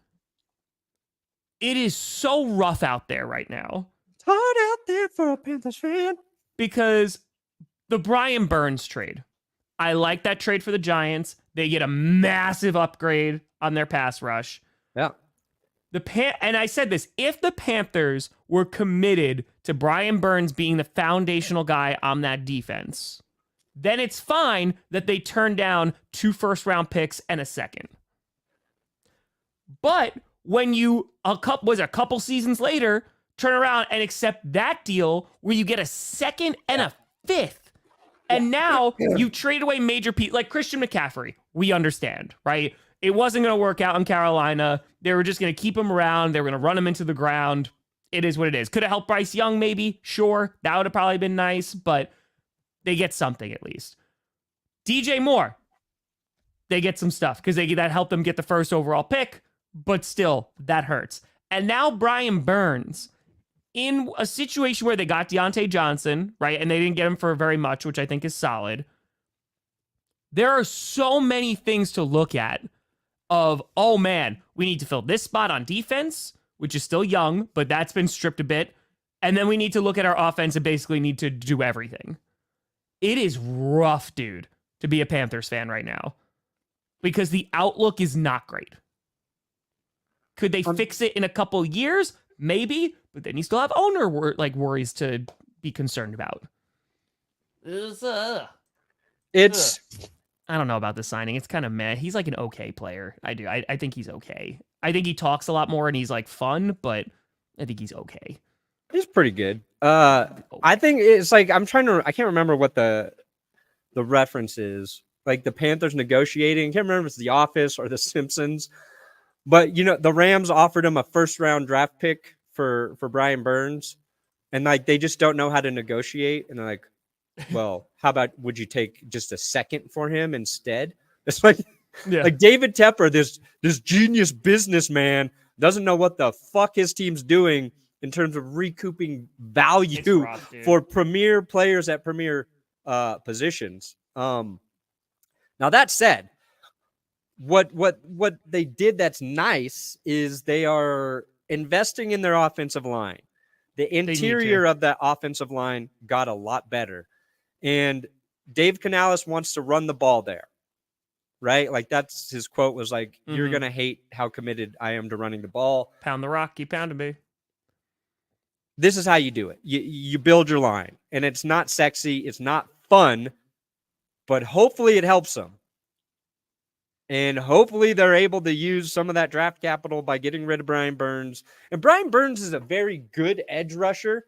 it is so rough out there right now. It's hard out there for a Panthers fan. Because the Brian Burns trade, I like that trade for the Giants. They get a massive upgrade on their pass rush. Yeah. And I said this, if the Panthers were committed to Brian Burns being the foundational guy on that defense, then it's fine that they turn down 2 first-round picks and a second. But when you, a couple seasons later, turn around and accept that deal where you get a second and a fifth, and now you trade away major pieces, like Christian McCaffrey, we understand, right? It wasn't going to work out in Carolina. They were just going to keep him around. They were going to run him into the ground. It is what it is. Could have helped Bryce Young, maybe. Sure. That would have probably been nice, but they get something at least. DJ Moore, they get some stuff because that helped them get the first overall pick, but still, that hurts. And now Brian Burns, in a situation where they got Deontay Johnson, right, and they didn't get him for very much, which I think is solid. There are so many things to look at of, oh man, we need to fill this spot on defense, which is still young, but that's been stripped a bit. And then we need to look at our offense and basically need to do everything. It is rough, dude, to be a Panthers fan right now because the outlook is not great. Could they fix it in a couple years? Maybe, but then you still have owner worries to be concerned about. It's I don't know about the signing. It's kind of meh. He's like an okay player. I think he's okay. I think he talks a lot more and he's like fun, but I think he's okay. He's pretty good. I think it's like I can't remember what the reference is. Like the Panthers negotiating. I can't remember if it's The Office or The Simpsons. But, you know, the Rams offered him a first-round draft pick for Brian Burns, and, like, they just don't know how to negotiate. And they're like, well, how about would you take just a second for him instead? It's like, like David Tepper, this genius businessman, doesn't know what the fuck his team's doing in terms of recouping value for premier players at premier positions. Now, that said, what they did that's nice is they are investing in their offensive line. The interior of that offensive line got a lot better. And Dave Canales wants to run the ball there, right? Like that's his quote was like, you're going to hate how committed I am to running the ball. Pound the rock, keep pounding me. This is how you do it. You build your line, and it's not sexy. It's not fun, but hopefully it helps them. And hopefully they're able to use some of that draft capital by getting rid of Brian Burns. And Brian Burns is a very good edge rusher,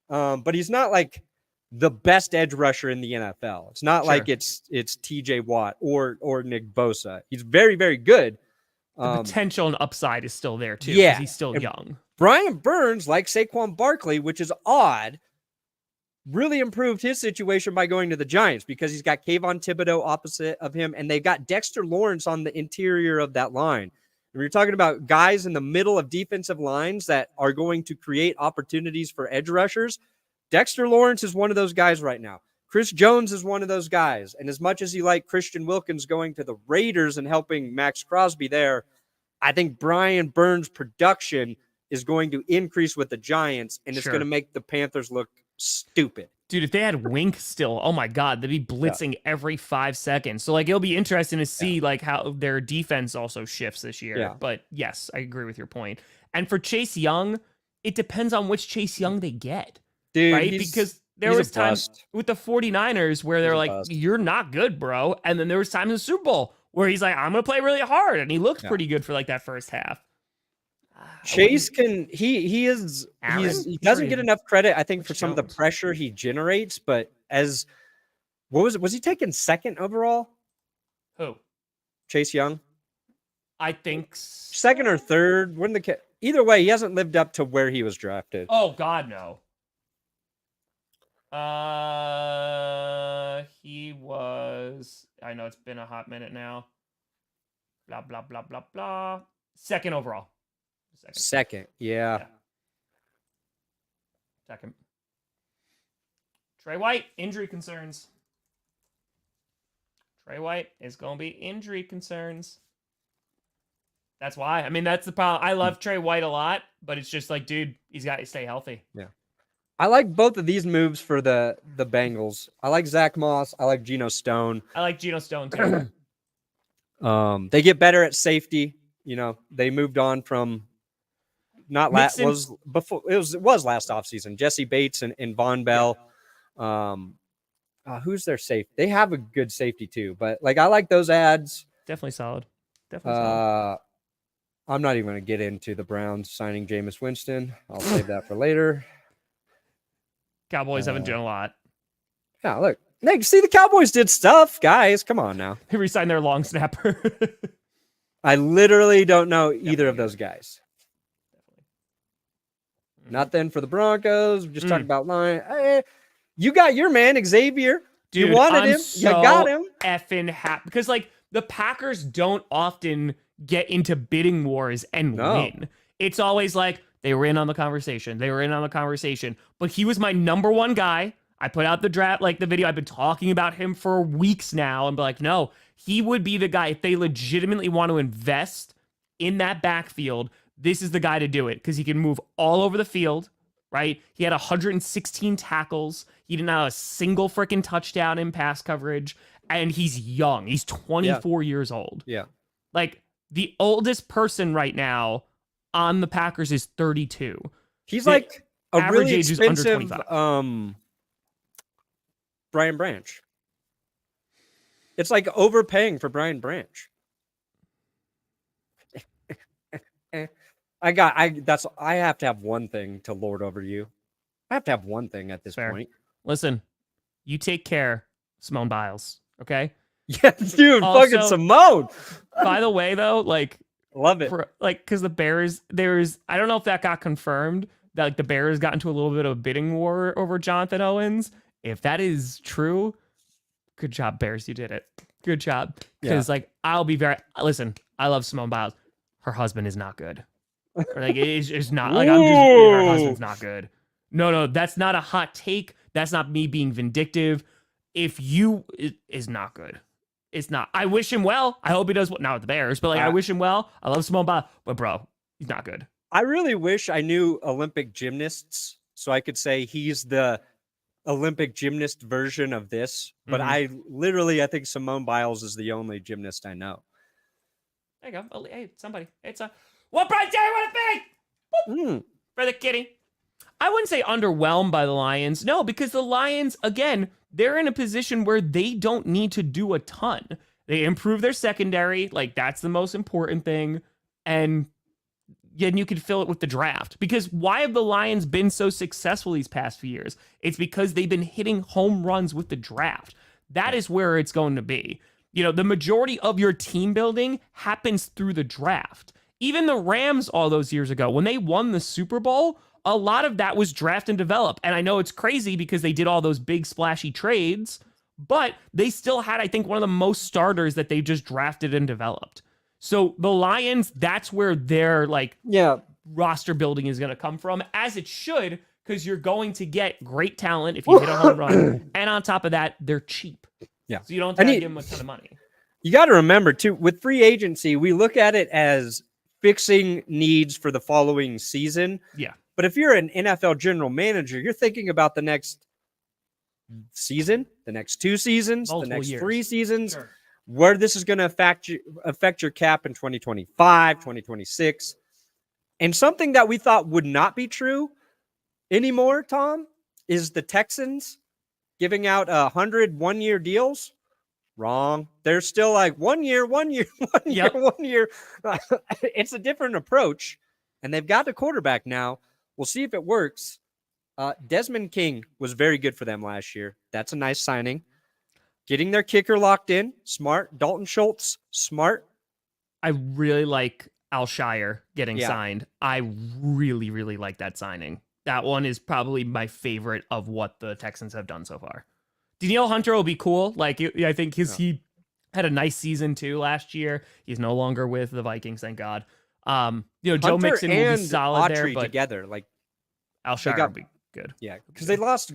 but he's not like the best edge rusher in the NFL. It's not like it's TJ Watt or Nick Bosa. He's very, very good. The potential and upside is still there too. Yeah, he's still young. Brian Burns, like Saquon Barkley, which is odd, really improved his situation by going to the Giants because he's got Kayvon Thibodeau opposite of him, and they've got Dexter Lawrence on the interior of that line. And we're talking about guys in the middle of defensive lines that are going to create opportunities for edge rushers. Dexter Lawrence is one of those guys right now. Chris Jones is one of those guys. And as much as you like Christian Wilkins going to the Raiders and helping Max Crosby there, I think Brian Burns' production is going to increase with the Giants, and it's going to make the Panthers look stupid. Dude, if they had Wink still, oh my God, they'd be blitzing every 5 seconds. So like it'll be interesting to see like how their defense also shifts this year. Yeah. But yes, I agree with your point. And for Chase Young, it depends on which Chase Young they get. Dude, right? Because there was times with the 49ers where they're like, you're not good, bro. And then there was times in the Super Bowl where he's like, I'm gonna play really hard. And he looked pretty good for like that first half. Chase he doesn't get enough credit, I think, for some of the pressure he generates, but was he taken second overall? Who? Chase Young? I think second or third. Either way, he hasn't lived up to where he was drafted. Oh God, no. He was. I know it's been a hot minute now. Blah blah blah blah blah. Second overall. Second, yeah. Second. Trey White, injury concerns. Trey White is going to be injury concerns. That's why. I mean, that's the problem. I love Trey White a lot, but it's just like, dude, he's got to stay healthy. Yeah. I like both of these moves for the Bengals. I like Zach Moss. I like Geno Stone. I like Geno Stone too. They get better at safety. You know, they moved on from last offseason. Jesse Bates and Von Bell. Who's their safe? They have a good safety too, but like I like those ads. Definitely solid. Solid. I'm not even going to get into the Browns signing Jameis Winston. I'll save that for later. Cowboys haven't done a lot. Yeah, look. See, the Cowboys did stuff, guys. Come on now. They re-signed their long snapper. I literally don't know either of those guys. Nothing for the Broncos. We're just talking about line. Hey, you got your man, Xavier. Dude, you wanted him. So you got him. Effing happy. Because, like, the Packers don't often get into bidding wars and win. It's always like, they were in on the conversation. But he was my number one guy. I put out the draft, like the video. I've been talking about him for weeks now and be like, no, he would be the guy. If they legitimately want to invest in that backfield, this is the guy to do it because he can move all over the field, right? He had 116 tackles. He didn't have a single freaking touchdown in pass coverage. And he's young. He's 24 years old. Yeah. Like, the oldest person right now on the Packers is 32. He's like a average really age is under expensive 25. Brian Branch. It's like overpaying for Brian Branch. I have to have one thing to lord over you. I have to have one thing at this point. Listen, you take care, Simone Biles. Okay. Yeah, dude, also, fucking Simone. By the way, though, like, love it. Because the Bears, I don't know if that got confirmed that like the Bears got into a little bit of a bidding war over Jonathan Owens. If that is true, good job, Bears. You did it. Good job. Because I'll be listen, I love Simone Biles. Her husband is not good. Or, like, it's not like her husband's not good. No, that's not a hot take. That's not me being vindictive. It is not good. It's not. I wish him well. I hope he does well. Not with the Bears, but I wish him well. I love Simone Biles, but bro, he's not good. I really wish I knew Olympic gymnasts so I could say he's the Olympic gymnast version of this. But I think Simone Biles is the only gymnast I know. There you go. Oh, hey, somebody. It's what Brian Terry want to be for the kitty. I wouldn't say underwhelmed by the Lions. No, because the Lions, again, they're in a position where they don't need to do a ton. They improve their secondary. Like, that's the most important thing. And then you can fill it with the draft. Because why have the Lions been so successful these past few years? It's because they've been hitting home runs with the draft. That is where it's going to be. You know, the majority of your team building happens through the draft. Even the Rams all those years ago, when they won the Super Bowl, a lot of that was draft and develop. And I know it's crazy because they did all those big splashy trades, but they still had, I think, one of the most starters that they just drafted and developed. So the Lions, that's where their roster building is going to come from, as it should, because you're going to get great talent if you hit a home run. And on top of that, they're cheap. Yeah. So you don't have to give them a ton of money. You got to remember, too, with free agency, we look at it as fixing needs for the following season. Yeah. But if you're an NFL general manager, you're thinking about the next season, the next 2 seasons, the next 3 seasons, where this is going to affect your cap in 2025, 2026. And something that we thought would not be true anymore, Tom, is the Texans giving out 100 one-year deals. Wrong. They're still like 1 year, 1 year, 1 year, 1 year. It's a different approach. and they've got the quarterback now. We'll see if it works. Desmond King was very good for them last year. That's a nice signing. Getting their kicker locked in, smart. Dalton Schultz, smart. I really like Alshire getting signed. I really, really like that signing. That one is probably my favorite of what the Texans have done so far. Danielle Hunter will be cool. Like, I think he had a nice season too last year. He's no longer with the Vikings, thank God. Joe Mixon will be solid Autry there, but together, like Alshire will be good. Yeah, because they lost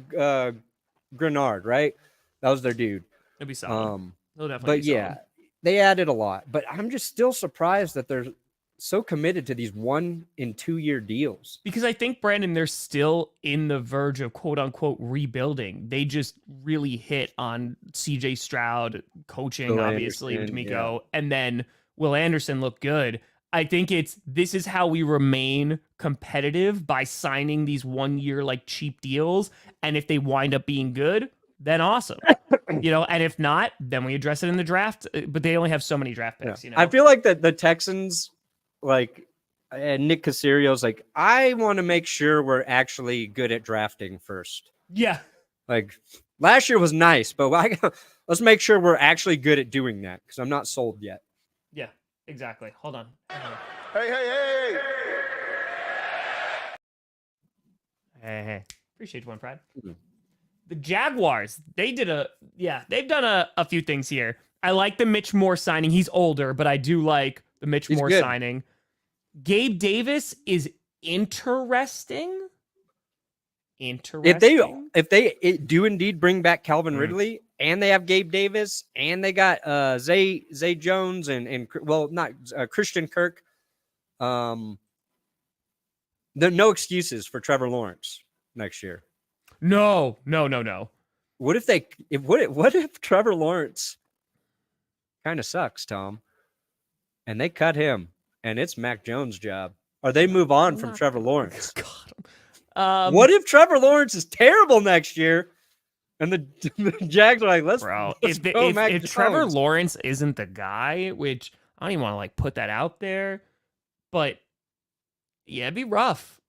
Grenard, right? That was their dude. It'll be solid. It'll definitely be solid. They added a lot. But I'm just still surprised that they're so committed to these 1 and 2 year deals. Because I think, Brandon, they're still in the verge of quote unquote rebuilding. They just really hit on CJ Stroud coaching, Will obviously, with Anderson, D'Amico, and then Will Anderson looked good. I think this is how we remain competitive, by signing these 1 year like cheap deals. And if they wind up being good, then awesome. And if not, then we address it in the draft. But they only have so many draft picks. I feel like that the Texans, like, and Nick Caserio's like, I want to make sure we're actually good at drafting first. Yeah. Like, last year was nice, but let's make sure we're actually good at doing that, because I'm not sold yet. Yeah, exactly. Hold on. Hey. Hey. Appreciate you, one, Pride. Mm-hmm. The Jaguars, they've done a few things here. I like the Mitch Moore signing. He's older, but I do like the Mitch Moore signing. Gabe Davis is interesting. If they do indeed bring back Calvin Ridley, and they have Gabe Davis, and they got Zay Jones and not Christian Kirk, there are no excuses for Trevor Lawrence next year. No. What if Trevor Lawrence kind of sucks, Tom, and they cut him, and it's Mac Jones' job, or they move on from Trevor Lawrence? God. What if Trevor Lawrence is terrible next year, and the Jags are like, let's go Mac Jones. If Trevor Lawrence isn't the guy, which I don't even want to like put that out there, but yeah, it'd be rough.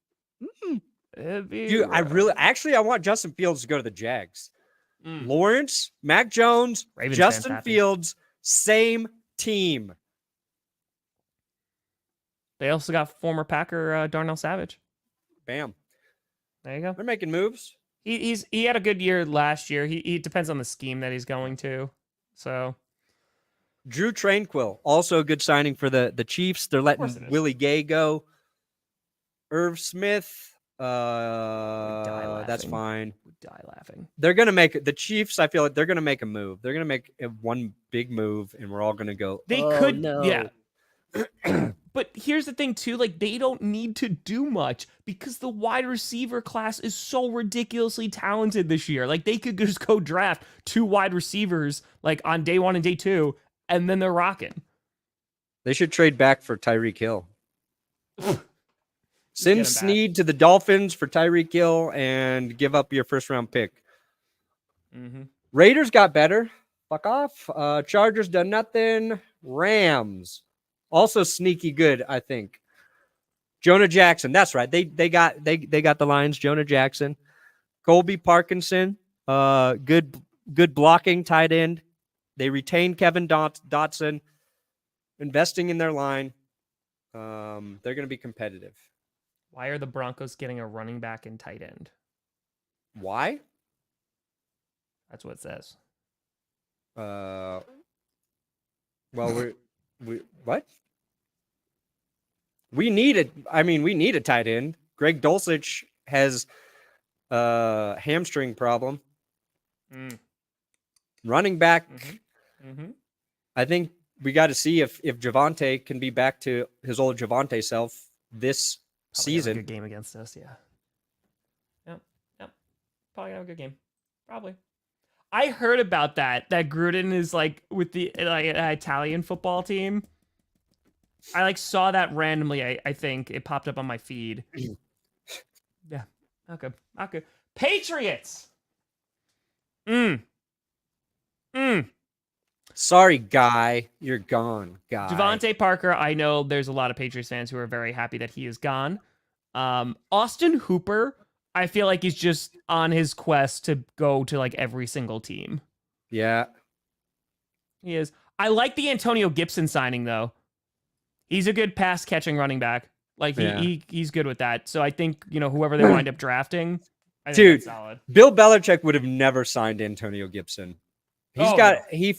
I want Justin Fields to go to the Jags. Lawrence, Mac Jones, Ravens Justin Fields, same team. They also got former Packer Darnell Savage. Bam. There you go. They're making moves. He had a good year last year. He depends on the scheme that he's going to. So Drew Tranquill, also a good signing for the Chiefs. They're letting Willie Gay go. Irv Smith, that's fine. Would die laughing. They're gonna make the Chiefs. I feel like they're gonna make a move. They're gonna make one big move, and we're all gonna go. They could, no. Yeah. But here's the thing too, like they don't need to do much because the wide receiver class is so ridiculously talented this year. Like they could just go draft 2 wide receivers like on day 1 and day 2, and then they're rocking. They should trade back for Tyreek Hill. Send Snead to the Dolphins for Tyreek Hill and give up your first round pick. Mm-hmm. Raiders got better. Fuck off. Chargers done nothing. Rams also sneaky good, I think. Jonah Jackson. That's right. They got the Lions. Jonah Jackson, Colby Parkinson. Good blocking tight end. They retained Kevin Dotson. Investing in their line. They're going to be competitive. Why are the Broncos getting a running back and tight end? Why? That's what it says. Well, we what? We need a tight end. Greg Dulcich has a hamstring problem. Running back. Mm-hmm. I think we got to see if Javonte can be back to his old Javonte self this season. Have a good game against us, yeah. Yep. Probably have a good game. Probably. I heard about that Gruden is like with the Italian football team. I like saw that randomly. I think it popped up on my feed. Yeah. Okay. Patriots. Sorry, guy. You're gone, guy. Devontae Parker, I know there's a lot of Patriots fans who are very happy that he is gone. Austin Hooper, I feel like he's just on his quest to go to like every single team. Yeah. He is. I like the Antonio Gibson signing though. He's a good pass catching running back. Like he's good with that. So I think, whoever they wind up drafting, I think that's solid. Bill Belichick would have never signed Antonio Gibson. He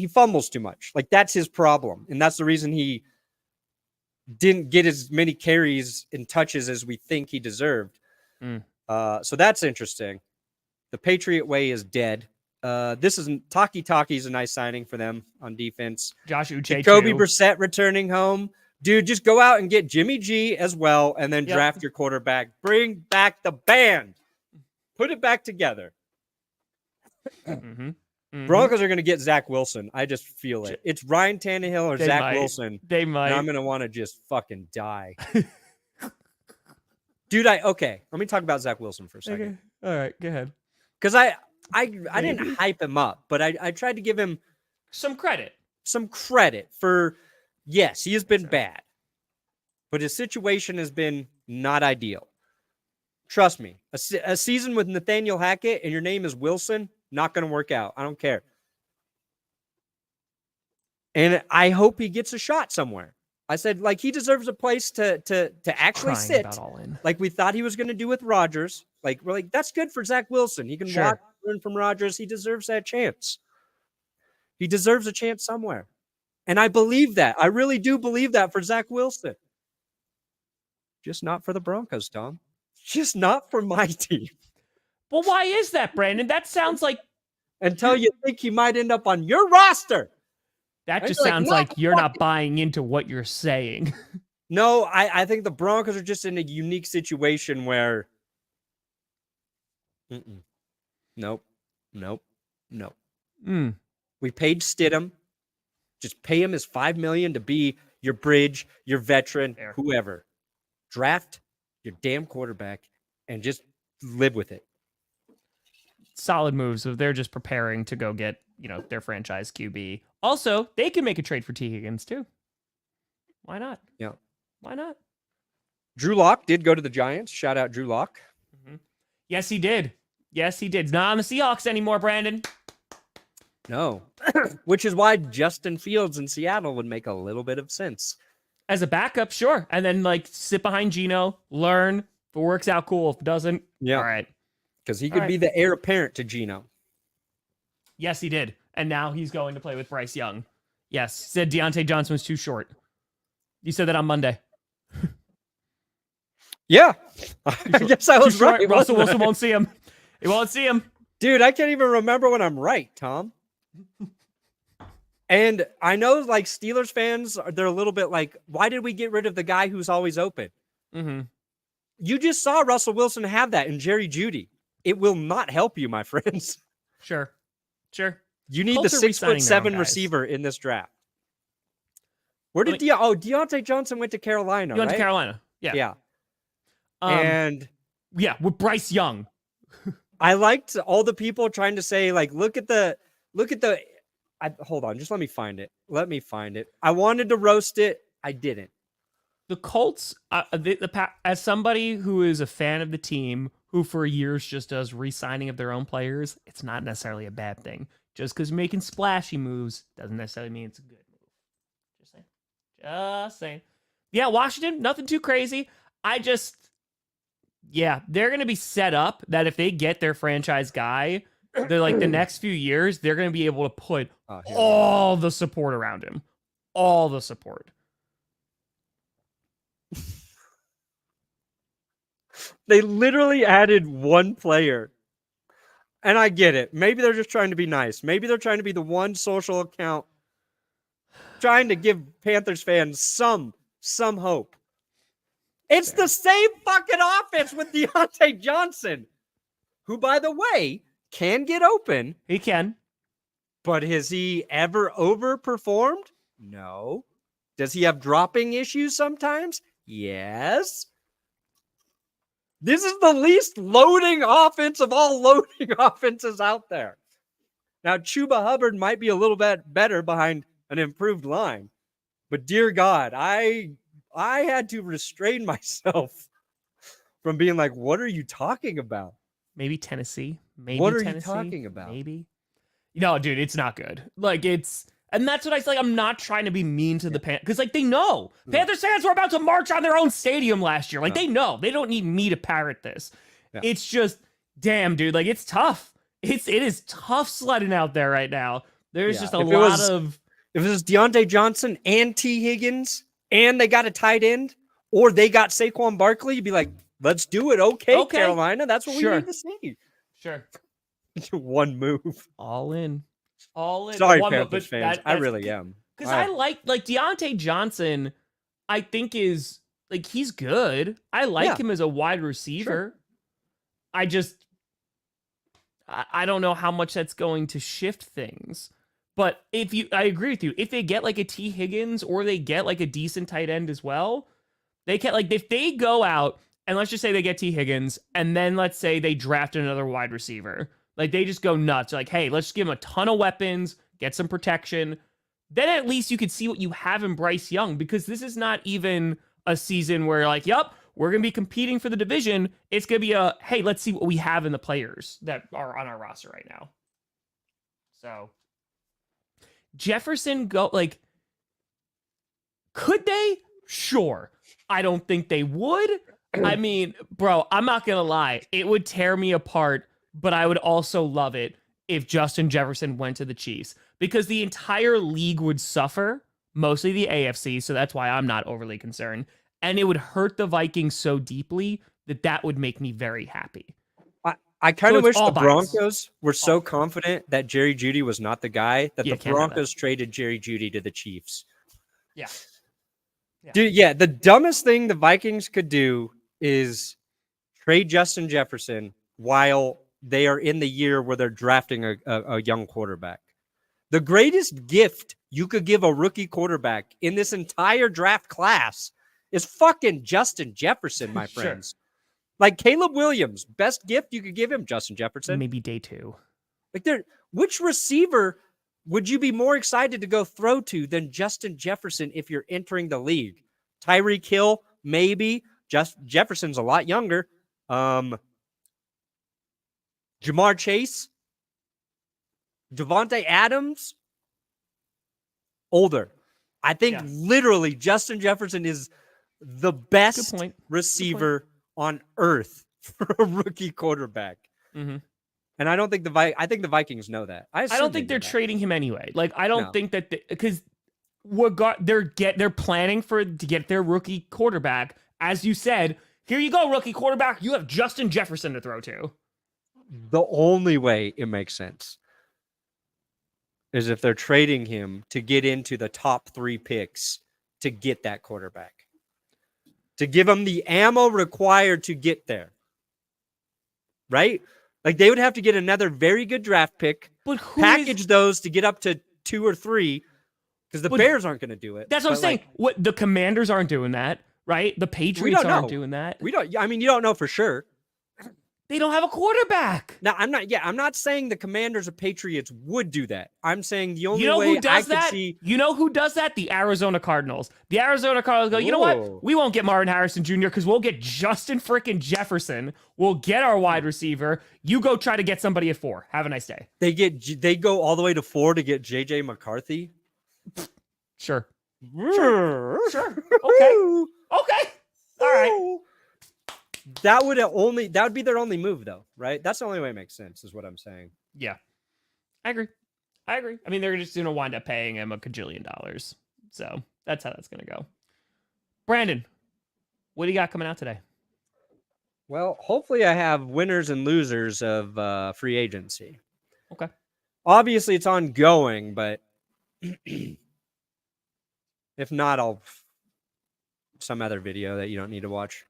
fumbles too much. Like that's his problem. And that's the reason he didn't get as many carries and touches as we think he deserved. So that's interesting. The Patriot way is dead. Taki's a nice signing for them on defense. Josh Uche, Jacoby Brissett returning home. Dude, just go out and get Jimmy G as well and then draft your quarterback. Bring back the band. Put it back together. Broncos are going to get Zach Wilson. I just feel it. It's Ryan Tannehill or Zach Wilson. They might. And I'm going to want to just fucking die. Dude, let me talk about Zach Wilson for a second. Okay. All right, go ahead. Because I didn't hype him up, but I tried to give him some credit. For, yes, he has been bad, but his situation has been not ideal. Trust me, a season with Nathaniel Hackett and your name is Wilson, not going to work out. I don't care. And I hope he gets a shot somewhere. I said, like, he deserves a place to actually sit, like we thought he was going to do with Rodgers. Like, we're like, that's good for Zach Wilson. He can walk, learn from Rodgers. He deserves that chance. He deserves a chance somewhere. And I believe that. I really do believe that for Zach Wilson. Just not for the Broncos, Tom. Just not for my team. Well, why is that, Brandon? That sounds like... Until you think he might end up on your roster. That just sounds like you're not buying into what you're saying. No, I think the Broncos are just in a unique situation where... Nope. We paid Stidham. Just pay him his $5 million to be your bridge, your veteran, whoever. Draft your damn quarterback and just live with it. Solid moves. So they're just preparing to go get, their franchise QB. Also, they can make a trade for T. Higgins too. Why not? Yeah. Why not? Drew Lock did go to the Giants. Shout out Drew Lock. Yes, he did. He's not on the Seahawks anymore, Brandon. No. Which is why Justin Fields in Seattle would make a little bit of sense. As a backup, sure. And then, sit behind Geno, learn. If it works out, cool. If it doesn't, all right. Because he could be the heir apparent to Geno. Yes, he did. And now he's going to play with Bryce Young. Yes. Said Deontay Johnson was too short. You said that on Monday. Yeah. I guess I was right. Russell Wilson won't see him. He won't see him. Dude, I can't even remember when I'm right, Tom. And I know, Steelers fans, they're a little bit like, why did we get rid of the guy who's always open? You just saw Russell Wilson have that in Jerry Jeudy. It will not help you, my friends. Sure. You need the 6'7" receiver in this draft. Where did Deontay Johnson went to Carolina? He went to Carolina. Yeah. With Bryce Young. I liked all the people trying to say, look at the. Hold on, just let me find it. I wanted to roast it. I didn't. The Colts, as somebody who is a fan of the team, who for years just does re-signing of their own players, it's not necessarily a bad thing. Just because making splashy moves doesn't necessarily mean it's a good move. Just saying. Yeah, Washington, nothing too crazy. They're going to be set up that if they get their franchise guy, they're the next few years, they're going to be able to put all the support around him. All the support. They literally added one player. And I get it. Maybe they're just trying to be nice. Maybe they're trying to be the one social account trying to give Panthers fans some hope. It's the same fucking offense with Deontay Johnson, who, by the way, can get open. He can. But has he ever overperformed? No. Does he have dropping issues sometimes? Yes. This is the least loading offense of all loading offenses out there. Now, Chuba Hubbard might be a little bit better behind an improved line, but dear God, I had to restrain myself from being like, what are you talking about? Maybe Tennessee. Maybe What are Tennessee. you talking about? Maybe. No, dude, it's not good. Like, and that's what I say. Like, I'm not trying to be mean to the Panthers because, like, they know Panthers fans were about to march on their own stadium last year. Like, they know they don't need me to parrot this. Yeah. It's just, damn, dude. Like, it's tough. It is tough sledding out there right now. There's just a lot of. If it was Deontay Johnson and T. Higgins and they got a tight end or they got Saquon Barkley, you'd be like, let's do it. Okay. Carolina. That's what we need to see. Sure. One move. All in. Sorry, Panthers fans. I really am. Because I like Deontay Johnson, I think is, like, he's good. I like him as a wide receiver. Sure. I don't know how much that's going to shift things. But I agree with you. If they get like a T. Higgins or they get like a decent tight end as well, they can, like, if they go out and let's just say they get T. Higgins and then let's say they draft another wide receiver, like they just go nuts. Like, hey, let's give him a ton of weapons, get some protection. Then at least you could see what you have in Bryce Young, because this is not even a season where like, yep, we're going to be competing for the division. It's going to be hey, let's see what we have in the players that are on our roster right now. So Jefferson could they? Sure. I don't think they would. I mean, bro, I'm not going to lie. It would tear me apart, but I would also love it if Justin Jefferson went to the Chiefs, because the entire league would suffer, mostly the AFC, so that's why I'm not overly concerned. And it would hurt the Vikings so deeply that would make me very happy. I kind of wish the Broncos were so confident that Jerry Jeudy was not the guy that the Broncos traded Jerry Jeudy to the Chiefs. Yeah. Dude, the dumbest thing the Vikings could do is trade Justin Jefferson while they are in the year where they're drafting a young quarterback. The greatest gift you could give a rookie quarterback in this entire draft class is fucking Justin Jefferson, my friends. Sure. Like Caleb Williams, best gift you could give him, Justin Jefferson. Maybe day 2. Like, which receiver would you be more excited to go throw to than Justin Jefferson if you're entering the league? Tyreek Hill, maybe. Jefferson's a lot younger. Jamar Chase, Devontae Adams, older. I think literally Justin Jefferson is the best receiver on earth for a rookie quarterback. Mm-hmm. And I don't think I think the Vikings know that. I don't think they're trading him anyway. Like, I don't think that because they're planning to get their rookie quarterback. As you said, here you go, rookie quarterback. You have Justin Jefferson to throw to. The only way it makes sense is if they're trading him to get into the top 3 picks to get that quarterback. To give him the ammo required to get there. Right? Like, they would have to get another very good draft pick, but package those to get up to 2 or 3, because the Bears aren't going to do it. That's what I'm saying. What the Commanders aren't doing that, right? The Patriots aren't doing that. I mean, you don't know for sure. They don't have a quarterback. Now, I'm not saying the Commanders or Patriots would do that. I'm saying the only way who does that? You know who does that? The Arizona Cardinals. The Arizona Cardinals go, you know what? We won't get Marvin Harrison Jr. because we'll get Justin freaking Jefferson. We'll get our wide receiver. You go try to get somebody at 4. Have a nice day. They go all the way to 4 to get J.J. McCarthy? Sure. Okay. All right. That would be their only move, though, right? That's the only way it makes sense, is what I'm saying. Yeah, I agree. I mean, they're just going to wind up paying him $1 gajillion. So that's how that's going to go. Brandon, what do you got coming out today? Well, hopefully I have winners and losers of free agency. Okay. Obviously, it's ongoing, but if not, I'll some other video that you don't need to watch.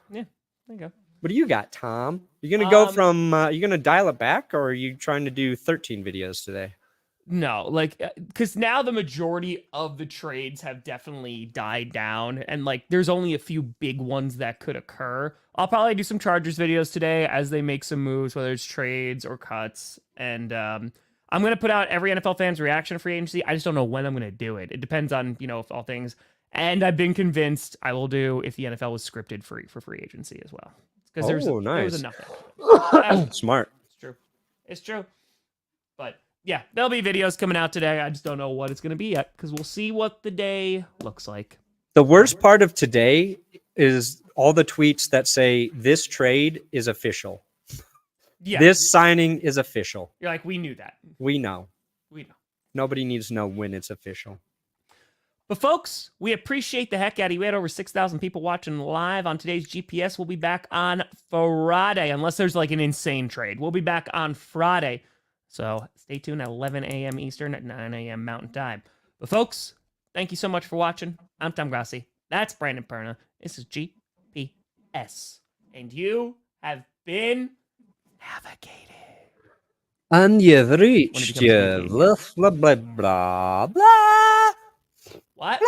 Yeah. There you go. What do you got, Tom? You going to go from, you going to dial it back, or are you trying to do 13 videos today? No, like, because now the majority of the trades have definitely died down, and like, there's only a few big ones that could occur. I'll probably do some Chargers videos today as they make some moves, whether it's trades or cuts. And I'm going to put out every NFL fan's reaction to free agency. I just don't know when I'm going to do it. It depends on, if all things. And I've been convinced I will do if the NFL was scripted for free agency as well. Because there was enough. Smart. It's true. But yeah, there'll be videos coming out today. I just don't know what it's going to be yet because we'll see what the day looks like. The worst part of today is all the tweets that say this trade is official. Yeah. This signing is official. You're like, we knew that. We know. We know. Nobody needs to know when it's official. But folks, we appreciate the heck out of you. We had over 6,000 people watching live on today's GPS. We'll be back on Friday, unless there's like an insane trade. We'll be back on Friday. So stay tuned at 11 a.m. Eastern at 9 a.m. Mountain Time. But folks, thank you so much for watching. I'm Tom Grossi. That's Brandon Perna. This is GPS. And you have been navigated. And you've reached your blah, blah, blah, blah. What?